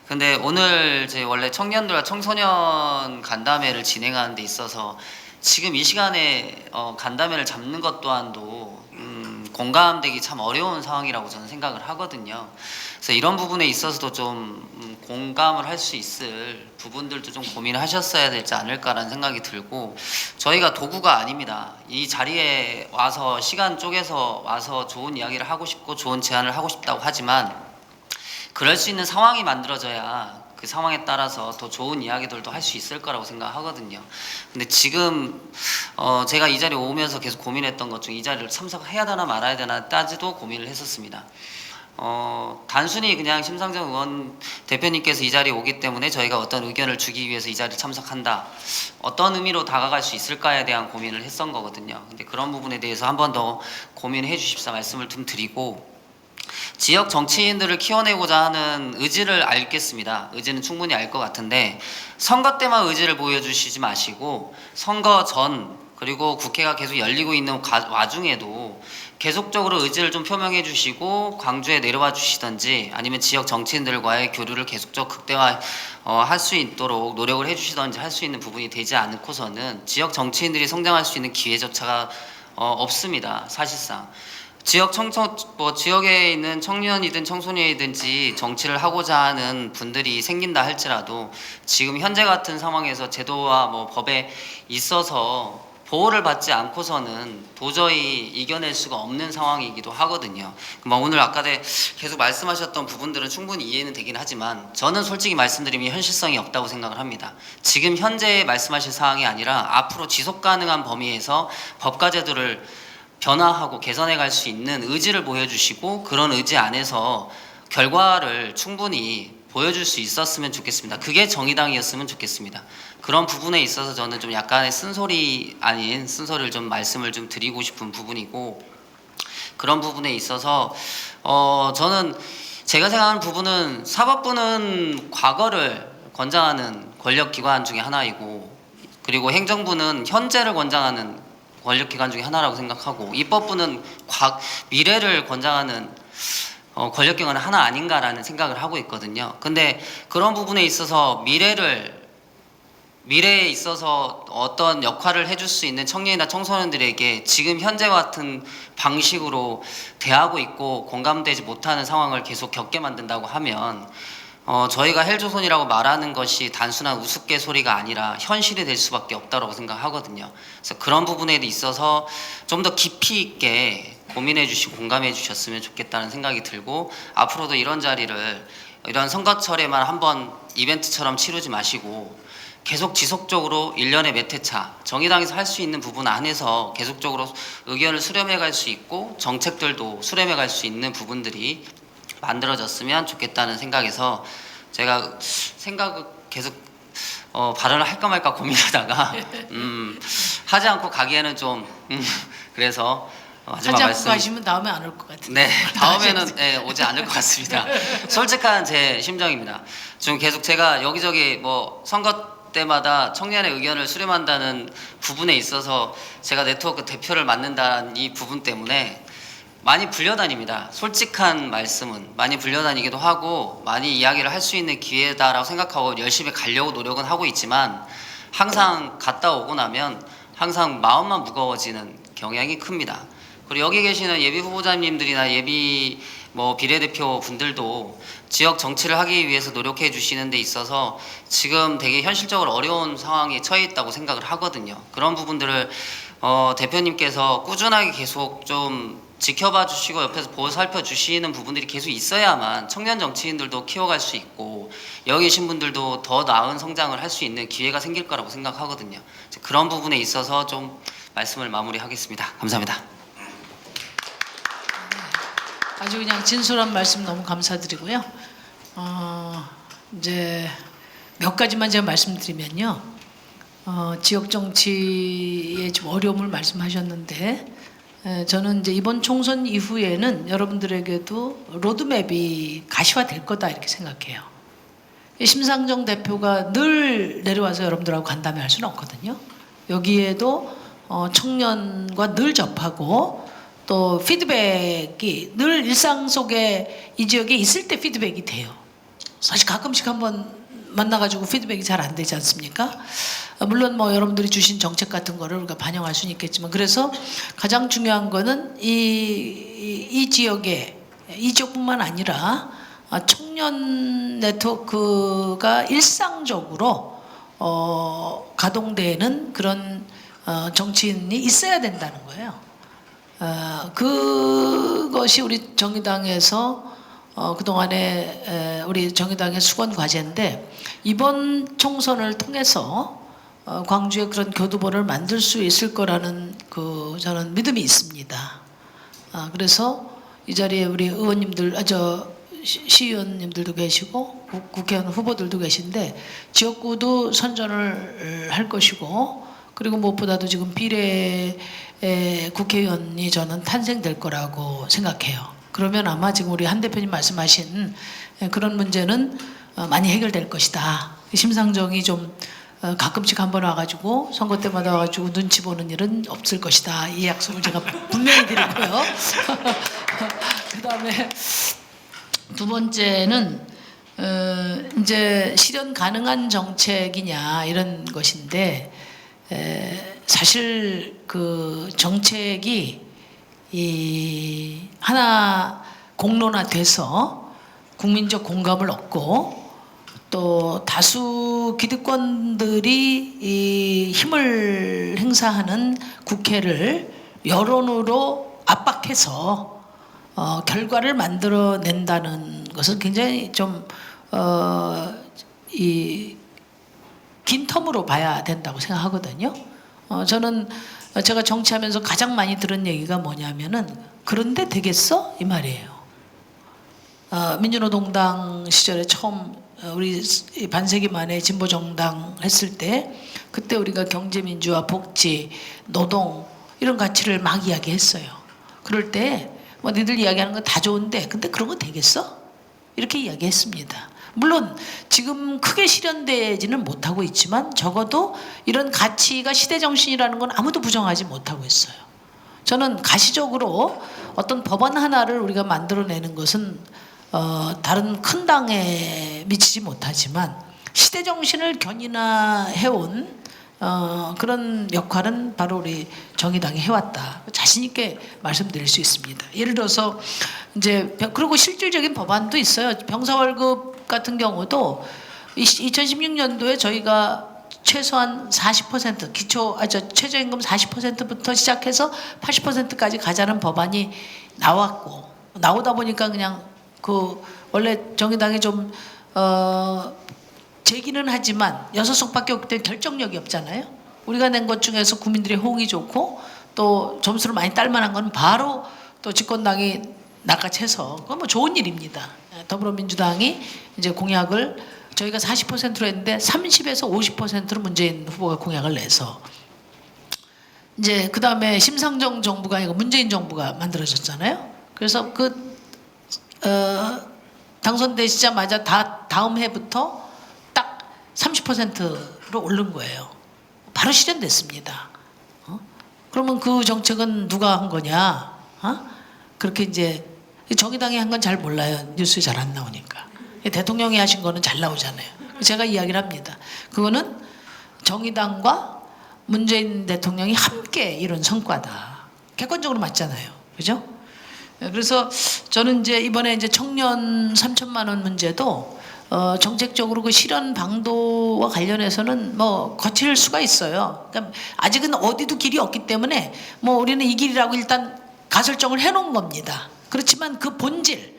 L: 근데 오늘 제 원래 청년들과 청소년 간담회를 진행하는 데 있어서 지금 이 시간에 간담회를 잡는 것 또한도 공감되기 참 어려운 상황이라고 저는 생각을 하거든요. 그래서 이런 부분에 있어서도 좀 공감을 할 수 있을 부분들도 좀 고민하셨어야 되지 않을까라는 생각이 들고 저희가 도구가 아닙니다. 이 자리에 와서 시간 쪼개서 와서 좋은 이야기를 하고 싶고 좋은 제안을 하고 싶다고 하지만 그럴 수 있는 상황이 만들어져야 그 상황에 따라서 더 좋은 이야기들도 할 수 있을 거라고 생각하거든요. 근데 지금 제가 이 자리에 오면서 계속 고민했던 것 중 이 자리를 참석해야 되나 말아야 되나 따지도 고민을 했었습니다. 단순히 그냥 심상정 의원 대표님께서 이 자리에 오기 때문에 저희가 어떤 의견을 주기 위해서 이 자리에 참석한다. 어떤 의미로 다가갈 수 있을까에 대한 고민을 했던 거거든요. 근데 그런 부분에 대해서 한 번 더 고민해 주십사 말씀을 좀 드리고 지역 정치인들을 키워내고자 하는 의지를 알겠습니다. 의지는 충분히 알 것 같은데 선거 때만 의지를 보여주시지 마시고 선거 전 그리고 국회가 계속 열리고 있는 와중에도 계속적으로 의지를 좀 표명해 주시고 광주에 내려와 주시던지 아니면 지역 정치인들과의 교류를 계속적으로 극대화 할 수 있도록 노력을 해 주시던지 할 수 있는 부분이 되지 않고서는 지역 정치인들이 성장할 수 있는 기회조차가 없습니다. 사실상. 지역에 있는 청년이든 청소년이든지 정치를 하고자 하는 분들이 생긴다 할지라도 지금 현재 같은 상황에서 제도와 뭐 법에 있어서 보호를 받지 않고서는 도저히 이겨낼 수가 없는 상황이기도 하거든요. 오늘 아까 계속 말씀하셨던 부분들은 충분히 이해는 되긴 하지만 저는 솔직히 말씀드리면 현실성이 없다고 생각을 합니다. 지금 현재 말씀하실 사항이 아니라 앞으로 지속 가능한 범위에서 법과 제도를 변화하고 개선해 갈 수 있는 의지를 보여주시고 그런 의지 안에서 결과를 충분히 보여줄 수 있었으면 좋겠습니다. 그게 정의당이었으면 좋겠습니다. 그런 부분에 있어서 저는 좀 약간의 쓴소리 아닌 쓴소리를 좀 말씀을 좀 드리고 싶은 부분이고, 그런 부분에 있어서 저는 제가 생각하는 부분은 사법부는 과거를 권장하는 권력기관 중에 하나이고, 그리고 행정부는 현재를 권장하는 권력기관 중에 하나라고 생각하고, 입법부는 미래를 권장하는 권력기관은 하나 아닌가라는 생각을 하고 있거든요. 근데 그런 부분에 있어서 미래에 있어서 어떤 역할을 해줄 수 있는 청년이나 청소년들에게 지금 현재와 같은 방식으로 대하고 있고 공감되지 못하는 상황을 계속 겪게 만든다고 하면 저희가 헬조선이라고 말하는 것이 단순한 우스갯소리가 아니라 현실이 될 수밖에 없다고 생각하거든요. 그래서 그런 부분에 있어서 좀 더 깊이 있게 고민해 주시고 공감해 주셨으면 좋겠다는 생각이 들고, 앞으로도 이런 자리를 이런 선거철에만 한번 이벤트처럼 치르지 마시고 계속 지속적으로 1년에 몇 회차 정의당에서 할 수 있는 부분 안에서 계속적으로 의견을 수렴해 갈 수 있고 정책들도 수렴해 갈 수 있는 부분들이 만들어졌으면 좋겠다는 생각에서 제가 생각을 계속 발언을 할까 말까 고민하다가 하지 않고 가기에는 좀 그래서 마지막
Q: 하지 않고
L: 말씀.
Q: 가시면 다음에 안 올 것 같은데.
L: 네, 다음에는 네, 오지 않을 것 같습니다. 솔직한 제 심정입니다. 지금 계속 제가 여기저기 뭐 선거 때마다 청년의 의견을 수렴한다는 부분에 있어서 제가 네트워크 대표를 맡는다는 이 부분 때문에 많이 불려다닙니다. 솔직한 말씀은 많이 불려다니기도 하고 많이 이야기를 할 수 있는 기회다라고 생각하고 열심히 가려고 노력은 하고 있지만, 항상 갔다 오고 나면 항상 마음만 무거워지는 경향이 큽니다. 그리고 여기 계시는 예비 후보자님들이나 예비 비례대표 분들도 지역 정치를 하기 위해서 노력해 주시는 데 있어서 지금 되게 현실적으로 어려운 상황에 처해 있다고 생각을 하거든요. 그런 부분들을 대표님께서 꾸준하게 계속 좀 지켜봐 주시고 옆에서 보고 살펴 주시는 부분들이 계속 있어야만 청년 정치인들도 키워갈 수 있고 여기 계신 분들도 더 나은 성장을 할 수 있는 기회가 생길 거라고 생각하거든요. 그런 부분에 있어서 좀 말씀을 마무리하겠습니다. 감사합니다.
Q: 아주 그냥 진솔한 말씀 너무 감사드리고요. 이제 몇 가지만 제가 말씀드리면요. 지역 정치의 좀 어려움을 말씀하셨는데, 저는 이제 이번 총선 이후에는 여러분들에게도 로드맵이 가시화될 거다 이렇게 생각해요. 심상정 대표가 늘 내려와서 여러분들하고 간담회 할 수는 없거든요. 여기에도 청년과 늘 접하고 또 피드백이 늘 일상 속에 이 지역에 있을 때 피드백이 돼요. 사실 가끔씩 한번 만나가지고 피드백이 잘 안 되지 않습니까? 물론 여러분들이 주신 정책 같은 거를 우리가 반영할 수는 있겠지만, 그래서 가장 중요한 거는 이 지역에, 이 지역뿐만 아니라 청년 네트워크가 일상적으로 가동되는 그런 정치인이 있어야 된다는 거예요. 그것이 우리 정의당에서 그동안에 우리 정의당의 수건 과제인데, 이번 총선을 통해서 광주에 그런 교두보를 만들 수 있을 거라는 저는 믿음이 있습니다. 그래서 이 자리에 우리 의원님들, 시의원님들도 계시고 국회의원 후보들도 계신데 지역구도 선전을 할 것이고, 그리고 무엇보다도 지금 비례 국회의원이 저는 탄생될 거라고 생각해요. 그러면 아마 지금 우리 한 대표님 말씀하신 그런 문제는 많이 해결될 것이다. 심상정이 좀 가끔씩 한번 와가지고 선거 때마다 와가지고 눈치 보는 일은 없을 것이다. 이 약속을 제가 분명히 드리고요. 그 다음에 두 번째는 이제 실현 가능한 정책이냐 이런 것인데, 사실 정책이 하나 공론화돼서 국민적 공감을 얻고 또 다수 기득권들이 힘을 행사하는 국회를 여론으로 압박해서 결과를 만들어낸다는 것은 굉장히 좀 긴 텀으로 봐야 된다고 생각하거든요. 저는 제가 정치하면서 가장 많이 들은 얘기가 뭐냐면은 그런데 되겠어? 이 말이에요. 민주노동당 시절에 처음 우리 반세기 만에 진보정당 했을 때 그때 우리가 경제민주화, 복지, 노동 이런 가치를 막 이야기했어요. 그럴 때 뭐 니들 이야기하는 거 다 좋은데 근데 그런 거 되겠어? 이렇게 이야기했습니다. 물론 지금 크게 실현되지는 못하고 있지만 적어도 이런 가치가 시대정신이라는 건 아무도 부정하지 못하고 있어요. 저는 가시적으로 어떤 법안 하나를 우리가 만들어내는 것은 다른 큰 당에 미치지 못하지만 시대정신을 견인해온 그런 역할은 바로 우리 정의당이 해왔다. 자신 있게 말씀드릴 수 있습니다. 예를 들어서 이제 그리고 실질적인 법안도 있어요. 병사월급 같은 경우도 2016년도에 저희가 최소한 40% 최저임금 40%부터 시작해서 80%까지 가자는 법안이 나왔고 나오다 보니까 그냥 그 원래 정의당이 좀 제기는 하지만 6석밖에 없기 때문에 결정력이 없잖아요. 우리가 낸 것 중에서 국민들의 호응이 좋고 또 점수를 많이 딸 만한 건 바로 또 집권당이 낚아채서 그건 뭐 좋은 일입니다. 더불어민주당이 이제 공약을 저희가 40%로 했는데 30에서 50%로 문재인 후보가 공약을 내서 이제 그 다음에 심상정 정부가 아니고 문재인 정부가 만들어졌잖아요. 그래서 당선되시자마자 다음 해부터 딱 30%로 오른 거예요. 바로 실현됐습니다. 그러면 그 정책은 누가 한 거냐? 그렇게 이제 정의당이 한 건 잘 몰라요. 뉴스에 잘 안 나오니까. 대통령이 하신 거는 잘 나오잖아요. 제가 이야기를 합니다. 그거는 정의당과 문재인 대통령이 함께 이룬 성과다. 객관적으로 맞잖아요. 그죠? 그래서 저는 이제 이번에 이제 청년 3천만 원 문제도 정책적으로 그 실현 방도와 관련해서는 뭐 거칠 수가 있어요. 그러니까 아직은 어디도 길이 없기 때문에 뭐 우리는 이 길이라고 일단 가설정을 해놓은 겁니다. 그렇지만 그 본질,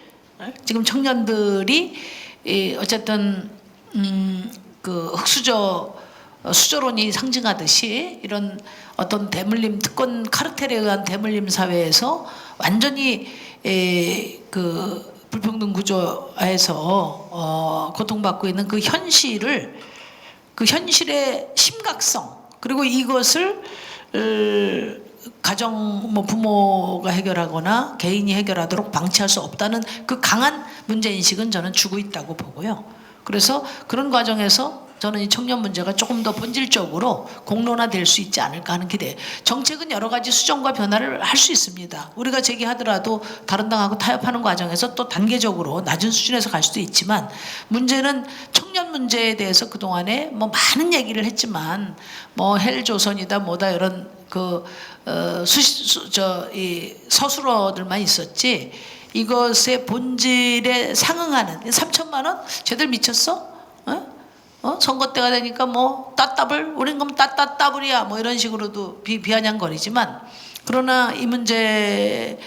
Q: 지금 청년들이 어쨌든 그 수저론이 상징하듯이 이런 어떤 대물림 특권 카르텔에 의한 대물림 사회에서 완전히 그 불평등 구조에서 고통받고 있는 그 현실의 심각성 그리고 이것을 가정 뭐 부모가 해결하거나 개인이 해결하도록 방치할 수 없다는 그 강한 문제인식은 저는 주고 있다고 보고요. 그래서 그런 과정에서 저는 이 청년 문제가 조금 더 본질적으로 공론화될 수 있지 않을까 하는 기대. 정책은 여러 가지 수정과 변화를 할 수 있습니다. 우리가 제기하더라도 다른 당하고 타협하는 과정에서 또 단계적으로 낮은 수준에서 갈 수도 있지만 문제는 청년 문제에 대해서 그동안에 뭐 많은 얘기를 했지만 뭐 헬조선이다 뭐다 이런 이 서술어들만 있었지 이것의 본질에 상응하는 3천만 원? 쟤들 미쳤어? 선거 때가 되니까 뭐 따따블 우린 그럼 따따따블이야 뭐 이런 식으로도 비아냥거리지만 그러나 이 문제를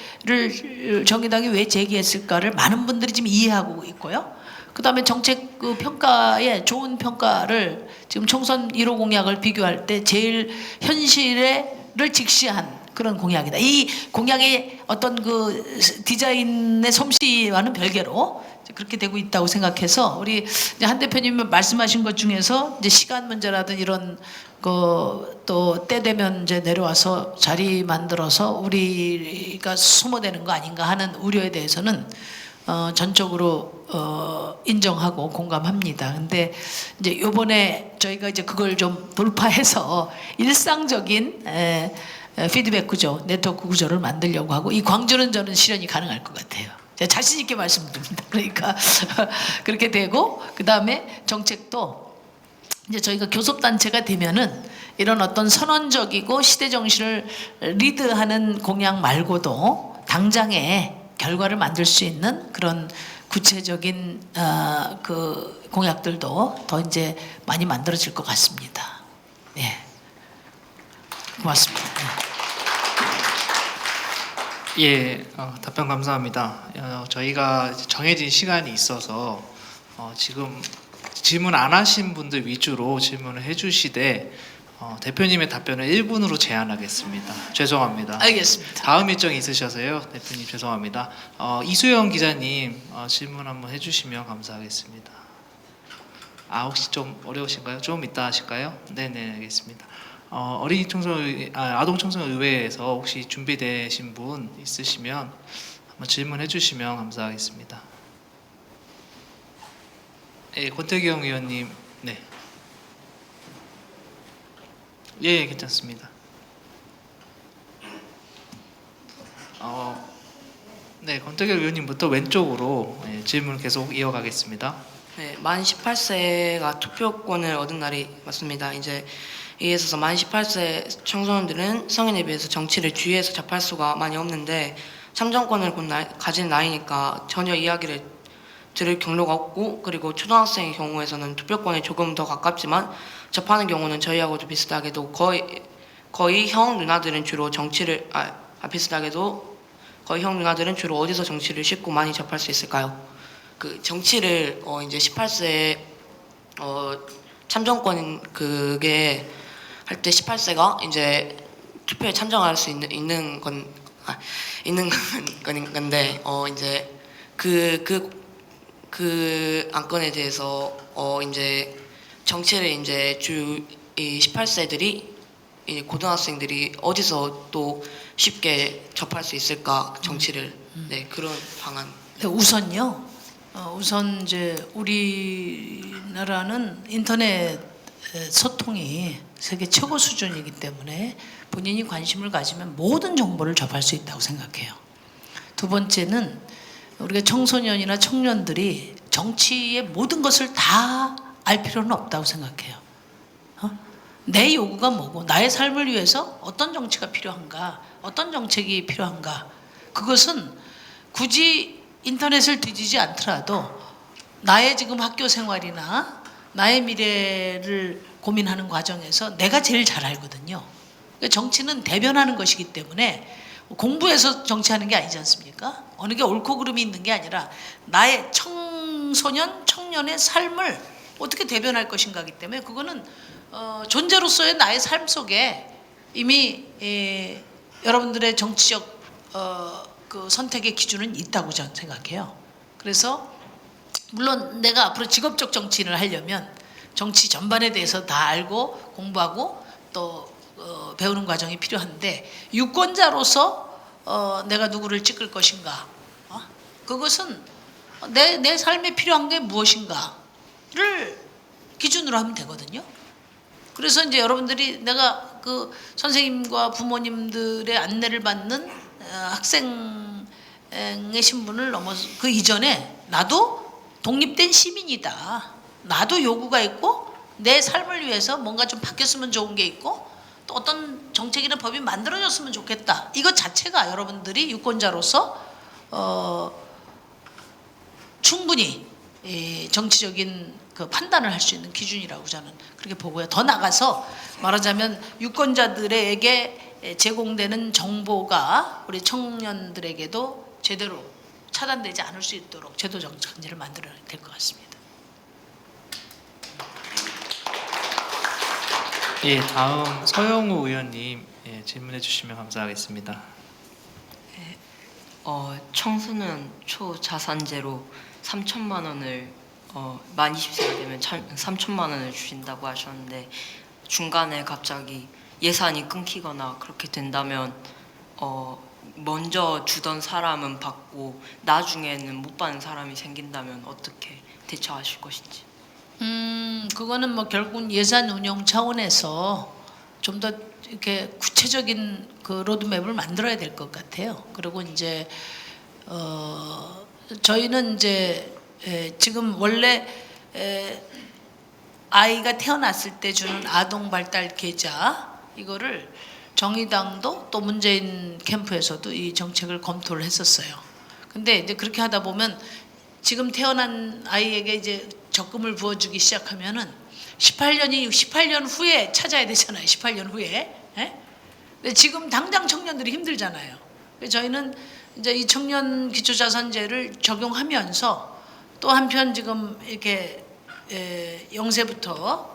Q: 정의당이 왜 제기했을까를 많은 분들이 지금 이해하고 있고요. 그 다음에 정책 그 평가에 좋은 평가를 지금 총선 1호 공약을 비교할 때 제일 현실을 직시한 그런 공약이다. 이 공약의 어떤 그 디자인의 솜씨와는 별개로 그렇게 되고 있다고 생각해서 우리 이제 한 대표님이 말씀하신 것 중에서 이제 시간 문제라든 이런 거 또 때 되면 이제 내려와서 자리 만들어서 우리가 소모되는 거 아닌가 하는 우려에 대해서는 전적으로 인정하고 공감합니다. 근데 이제 요번에 저희가 이제 그걸 좀 돌파해서 일상적인 피드백 구조, 네트워크 구조를 만들려고 하고 이 광주는 저는 실현이 가능할 것 같아요. 제가 자신 있게 말씀드립니다. 그러니까 그렇게 되고 그 다음에 정책도 이제 저희가 교섭단체가 되면은 이런 어떤 선언적이고 시대 정신을 리드하는 공약 말고도 당장에 결과를 만들 수 있는 그런 구체적인 그 공약들도 더 이제 많이 만들어질 것 같습니다. 네, 고맙습니다.
A: 예, 답변 감사합니다. 저희가 정해진 시간이 있어서 지금 질문 안 하신 분들 위주로 질문을 해주시되 대표님의 답변을 1분으로 제한하겠습니다. 죄송합니다.
Q: 알겠습니다.
A: 다음 일정이 있으셔서요. 대표님 죄송합니다. 이수영 기자님 질문 한번 해주시면 감사하겠습니다. 혹시 좀 어려우신가요? 좀 이따 하실까요? 네네 알겠습니다. 아동 청소년 의회에서 혹시 준비되신 분 있으시면 한번 질문해 주시면 감사하겠습니다. 예, 권태경 의원님, 네. 예, 괜찮습니다. 네, 권태경 의원님부터 왼쪽으로 질문 계속 이어가겠습니다.
C: 네, 만 18세가 투표권을 얻은 날이 맞습니다. 이제 이에 있어서 만 18세 청소년들은 성인에 비해서 정치를 주위에서 접할 수가 많이 없는데 참정권을 곧 가진 나이니까 전혀 이야기를 들을 경로가 없고, 그리고 초등학생의 경우에서는 투표권이 조금 더 가깝지만 접하는 경우는 저희하고도 비슷하게도 거의 형 누나들은 주로 정치를 비슷하게도 거의 형 누나들은 주로 어디서 정치를 쉽고 많이 접할 수 있을까요? 그 정치를 이제 18세 참정권 그게 할 때 18세가 이제 투표에 참정할 수 있는 건데 이제 그 안건에 대해서 이제 정치를 이제 이 18세들이 이 고등학생들이 어디서 또 쉽게 접할 수 있을까 정치를 네 그런 방안.
Q: 네, 우선요. 우선 이제 우리나라는 인터넷 소통이 세계 최고 수준이기 때문에 본인이 관심을 가지면 모든 정보를 접할 수 있다고 생각해요. 두 번째는 우리가 청소년이나 청년들이 정치의 모든 것을 다 알 필요는 없다고 생각해요. 내 요구가 뭐고 나의 삶을 위해서 어떤 정치가 필요한가, 어떤 정책이 필요한가, 그것은 굳이 인터넷을 뒤지지 않더라도 나의 지금 학교 생활이나 나의 미래를 고민하는 과정에서 내가 제일 잘 알거든요. 정치는 대변하는 것이기 때문에 공부해서 정치하는 게 아니지 않습니까? 어느 게 옳고 그름이 있는 게 아니라 나의 청소년, 청년의 삶을 어떻게 대변할 것인가 하기 때문에 그거는 존재로서의 나의 삶 속에 이미 여러분들의 정치적 그 선택의 기준은 있다고 저는 생각해요. 그래서 물론 내가 앞으로 직업적 정치인을 하려면 정치 전반에 대해서 다 알고 공부하고 또 배우는 과정이 필요한데 유권자로서 내가 누구를 찍을 것인가, 그것은 내 삶에 필요한 게 무엇인가를 기준으로 하면 되거든요. 그래서 이제 여러분들이 내가 그 선생님과 부모님들의 안내를 받는 학생의 신분을 넘어서 그 이전에 나도 독립된 시민이다. 나도 요구가 있고 내 삶을 위해서 뭔가 좀 바뀌었으면 좋은 게 있고 또 어떤 정책이나 법이 만들어졌으면 좋겠다. 이것 자체가 여러분들이 유권자로서 충분히 정치적인 그 판단을 할 수 있는 기준이라고 저는 그렇게 보고요. 더 나가서 말하자면 유권자들에게 제공되는 정보가 우리 청년들에게도 제대로 차단되지 않을 수 있도록 제도적 장치를 만들어야 될 것 같습니다.
A: 예, 다음 서영우 의원님 질문해 주시면 감사하겠습니다.
D: 청소년 초자산제로 3천만 원을 만 20세가 되면 3천만 원을 주신다고 하셨는데 중간에 갑자기 예산이 끊기거나 그렇게 된다면 먼저 주던 사람은 받고 나중에는 못 받는 사람이 생긴다면 어떻게 대처하실 것인지.
Q: 그거는 뭐 결국은 예산 운영 차원에서 좀 더 이렇게 구체적인 그 로드맵을 만들어야 될 것 같아요. 그리고 이제 저희는 이제 지금 원래 아이가 태어났을 때 주는 아동 발달 계좌 이거를 정의당도 또 문재인 캠프에서도 이 정책을 검토를 했었어요. 근데 이제 그렇게 하다 보면 지금 태어난 아이에게 이제 적금을 부어주기 시작하면은 18년 후에 찾아야 되잖아요. 18년 후에. 근데 지금 당장 청년들이 힘들잖아요. 그래서 저희는 이제 이 청년 기초자산제를 적용하면서 또 한편 지금 이렇게 0세부터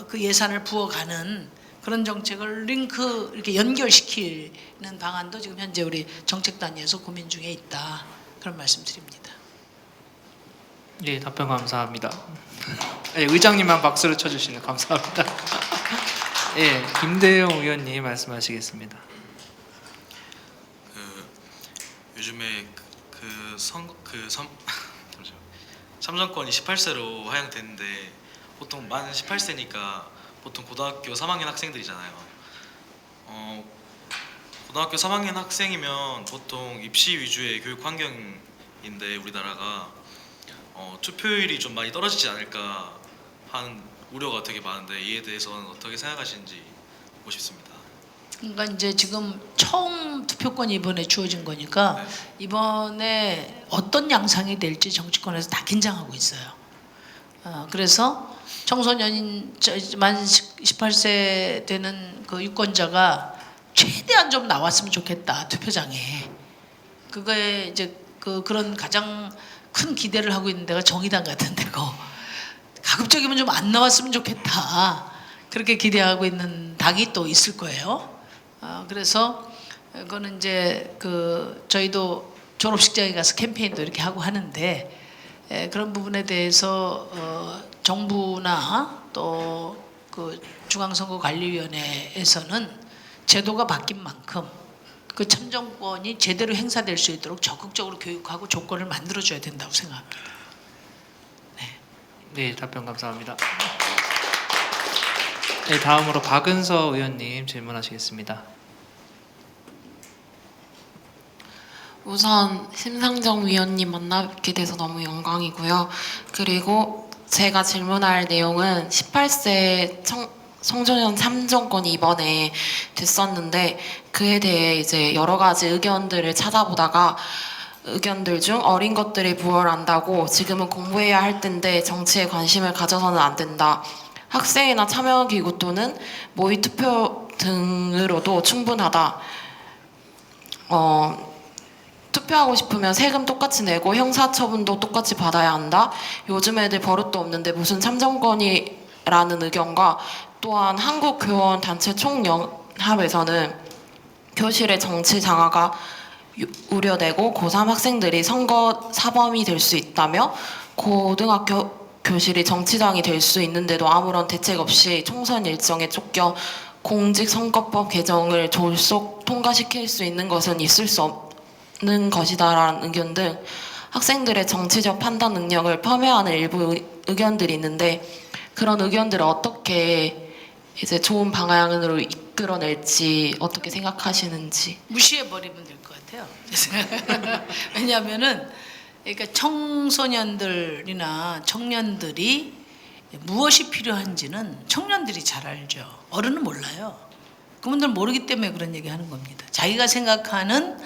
Q: 그 예산을 부어가는 그런 정책을 링크 이렇게 연결시키는 방안도 지금 현재 우리 정책단위에서 고민 중에 있다. 그런 말씀드립니다.
A: 예, 답변 감사합니다. 예, 의장님만 박수를 쳐주시는 감사합니다. 예, 김대용 의원님 말씀하시겠습니다.
E: 요즘에 참정권이 18세로 하향됐는데 보통 만 18세니까 보통 고등학교 3학년 학생들이잖아요. 고등학교 3학년 학생이면 보통 입시 위주의 교육 환경인데 우리나라가 투표율이 좀 많이 떨어지지 않을까 하는 우려가 되게 많은데 이에 대해서는 어떻게 생각하시는지 보고 싶습니다.
Q: 그러니까 이제 지금 처음 투표권이 이번에 주어진 거니까 이번에 어떤 양상이 될지 정치권에서 다 긴장하고 있어요. 그래서 청소년인 만 18세 되는 그 유권자가 최대한 좀 나왔으면 좋겠다 투표장에. 그거에 이제 그런 가장 큰 기대를 하고 있는 데가 정의당 같은 데고 가급적이면 좀 안 나왔으면 좋겠다 그렇게 기대하고 있는 당이 또 있을 거예요. 그래서 그거는 이제 저희도 졸업식장에 가서 캠페인도 이렇게 하고 하는데 그런 부분에 대해서 정부나 또 그 중앙선거관리위원회에서는 제도가 바뀐 만큼 그 참정권이 제대로 행사될 수 있도록 적극적으로 교육하고 조건을 만들어줘야 된다고 생각합니다.
A: 네, 답변 감사합니다. 네, 다음으로 박은서 의원님 질문하시겠습니다.
S: 우선 심상정 위원님 만나뵙게 돼서 너무 영광이고요. 그리고 제가 질문할 내용은 18세 청소년 참정권이 이번에 됐었는데 그에 대해 이제 여러 가지 의견들을 찾아보다가 의견들 중 어린 것들이 부활한다고 지금은 공부해야 할 텐데 정치에 관심을 가져서는 안 된다. 학생이나 참여기구 또는 모의 투표 등으로도 충분하다. 투표하고 싶으면 세금 똑같이 내고 형사처분도 똑같이 받아야 한다. 요즘 애들 버릇도 없는데 무슨 참정권이라는 의견과 또한 한국교원단체 총연합에서는 교실의 정치 장화가 우려되고 고3 학생들이 선거 사범이 될 수 있다며 고등학교 교실이 정치장이 될 수 있는데도 아무런 대책 없이 총선 일정에 쫓겨 공직선거법 개정을 졸속 통과시킬 수 있는 것은 있을 수 없는 것이다라는 의견 등 학생들의 정치적 판단 능력을 폄훼하는 일부 의견들이 있는데 그런 의견들을 어떻게 이제 좋은 방향으로 이끌어낼지 어떻게 생각하시는지.
Q: 무시해버리면 될 것 같아요. 왜냐하면은 그러니까 청소년들이나 청년들이 무엇이 필요한지는 청년들이 잘 알죠. 어른은 몰라요. 그분들은 모르기 때문에 그런 얘기하는 겁니다. 자기가 생각하는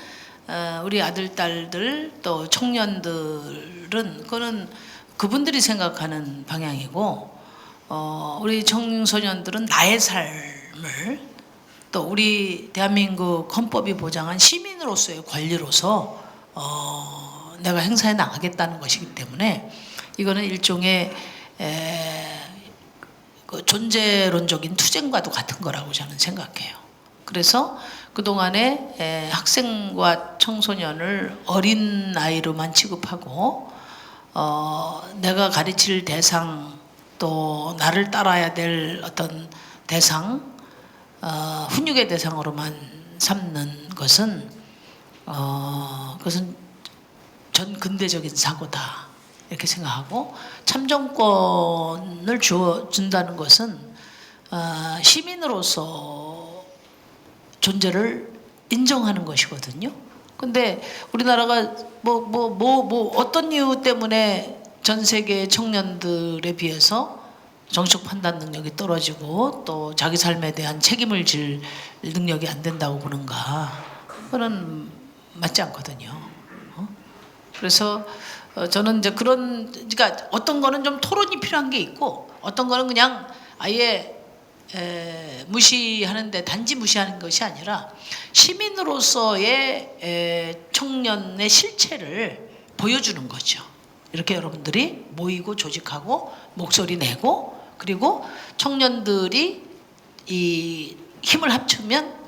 Q: 우리 아들, 딸들 또 청년들은 그거는 그분들이 생각하는 방향이고 우리 청소년들은 나의 삶을 또 우리 대한민국 헌법이 보장한 시민으로서의 권리로서 내가 행사해 나가겠다는 것이기 때문에 이거는 일종의 그 존재론적인 투쟁과도 같은 거라고 저는 생각해요. 그래서 그동안에 학생과 청소년을 어린 아이로만 취급하고 내가 가르칠 대상 또 나를 따라야 될 어떤 대상 훈육의 대상으로만 삼는 것은 그것은 전 근대적인 사고다 이렇게 생각하고 참정권을 준다는 것은 시민으로서 존재를 인정하는 것이거든요. 근데 우리나라가 어떤 이유 때문에 전 세계 청년들에 비해서 정치적 판단 능력이 떨어지고 또 자기 삶에 대한 책임을 질 능력이 안 된다고 보는가? 그건 맞지 않거든요. 그래서 저는 이제 그러니까 어떤 거는 좀 토론이 필요한 게 있고 어떤 거는 그냥 아예 무시하는데 단지 무시하는 것이 아니라 시민으로서의 청년의 실체를 보여주는 거죠. 이렇게 여러분들이 모이고 조직하고 목소리 내고 그리고 청년들이 이 힘을 합치면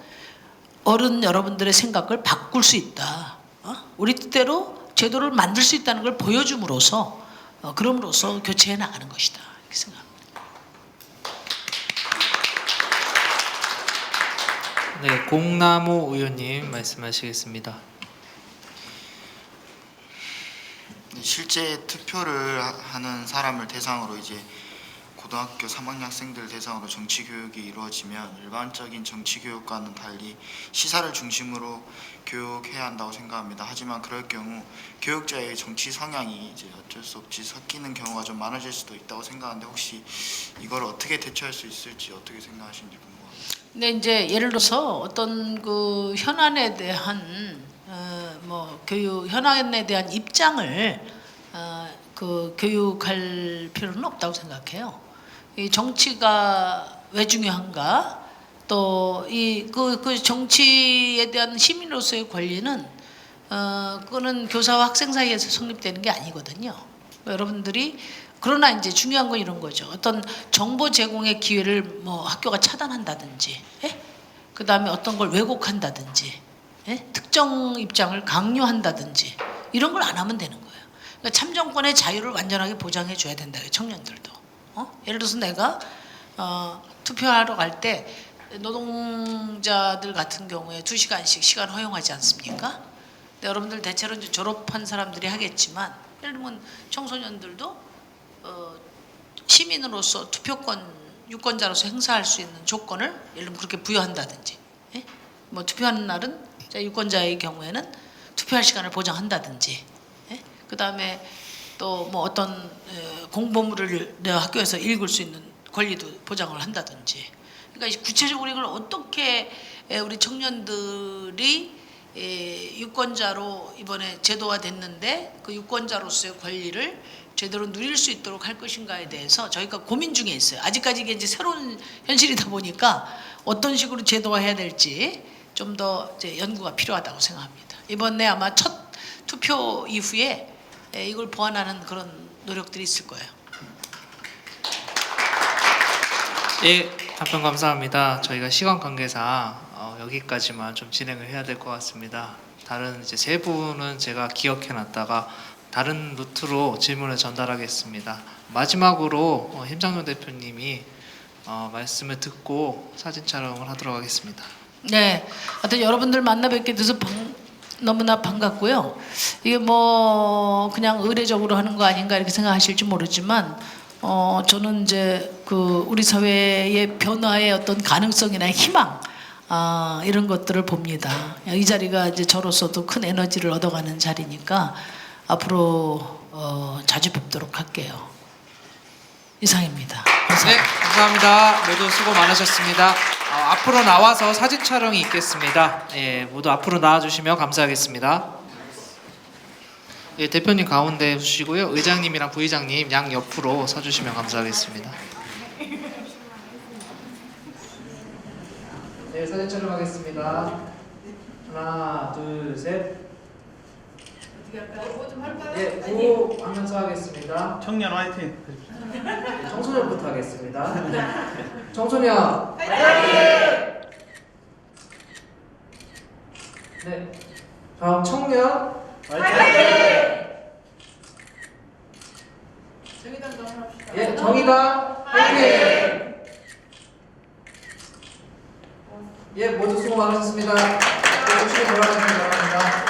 Q: 어른 여러분들의 생각을 바꿀 수 있다. 우리 뜻대로 제도를 만들 수 있다는 걸 보여줌으로써 그럼으로써 교체해 나가는 것이다. 이렇게 생각합니다.
A: 네, 공남호 의원님 말씀하시겠습니다.
H: 실제 투표를 하는 사람을 대상으로 이제 고등학교 3학년 학생들 대상으로 정치 교육이 이루어지면 일반적인 정치 교육과는 달리 시사를 중심으로 교육해야 한다고 생각합니다. 하지만 그럴 경우 교육자의 정치 성향이 이제 어쩔 수 없이 섞이는 경우가 좀 많아질 수도 있다고 생각하는데 혹시 이걸 어떻게 대처할 수 있을지 어떻게 생각하시는지 궁금합니다.
Q: 근데 이제 예를 들어서 어떤 그 현안에 대한 교육 현안에 대한 입장을 그 교육할 필요는 없다고 생각해요. 이 정치가 왜 중요한가? 또 이 그 정치에 대한 시민으로서의 권리는 그거는 교사와 학생 사이에서 성립되는 게 아니거든요. 여러분들이 그러나 이제 중요한 건 이런 거죠. 어떤 정보 제공의 기회를 뭐 학교가 차단한다든지, 그 다음에 어떤 걸 왜곡한다든지, 특정 입장을 강요한다든지 이런 걸 안 하면 되는 거예요. 그러니까 참정권의 자유를 완전하게 보장해 줘야 된다. 청년들도. 예를 들어서 내가 투표하러 갈 때 노동자들 같은 경우에 2시간씩 시간 허용하지 않습니까? 근데 여러분들 대체로 이제 졸업한 사람들이 하겠지만 예를 들면 청소년들도 시민으로서 투표권 유권자로서 행사할 수 있는 조건을 예를 들면 그렇게 부여한다든지, 뭐 투표하는 날은 유권자의 경우에는 투표할 시간을 보장한다든지, 그 다음에 또 뭐 어떤 공보물을 내가 학교에서 읽을 수 있는 권리도 보장을 한다든지. 그러니까 구체적으로 이걸 어떻게 우리 청년들이 유권자로 이번에 제도화됐는데 그 유권자로서의 권리를 제대로 누릴 수 있도록 할 것인가에 대해서 저희가 고민 중에 있어요. 아직까지 이게 이제 새로운 현실이다 보니까 어떤 식으로 제도화해야 될지 좀 더 연구가 필요하다고 생각합니다. 이번에 아마 첫 투표 이후에 이걸 보완하는 그런 노력들이 있을 거예요.
A: 예, 답변 감사합니다. 저희가 시간 관계상 여기까지만 좀 진행을 해야 될 것 같습니다. 다른 이제 세 분은 제가 기억해놨다가 다른 루트로 질문을 전달하겠습니다. 마지막으로 힘장용 대표님이 말씀을 듣고 사진 촬영을 하도록 하겠습니다.
Q: 네, 하여튼 여러분들 만나 뵙게 돼서 너무나 반갑고요. 이게 뭐 그냥 의례적으로 하는 거 아닌가 이렇게 생각하실지 모르지만 저는 이제 그 우리 사회의 변화의 어떤 가능성이나 희망 이런 것들을 봅니다. 이 자리가 이제 저로서도 큰 에너지를 얻어가는 자리니까 앞으로 자주 뵙도록 할게요. 이상입니다.
A: 네, 감사합니다. 모두 수고 많으셨습니다. 앞으로 나와서 사진 촬영이 있겠습니다. 예, 모두 앞으로 나와주시면 감사하겠습니다. 예, 대표님 가운데 주시고요. 의장님이랑 부의장님 양 옆으로 서주시면 감사하겠습니다. 네, 사진 촬영하겠습니다. 하나, 둘, 셋. 예, 구호 하면서 하겠습니다.
T: 청년 화이팅.
A: 청소년부터 하겠습니다. 청소년 화이팅! 네, 다음 청년 화이팅! 예, 정의당 화이팅! 예, 모두 수고 많으셨습니다. 조심히 돌아가시기 바랍니다.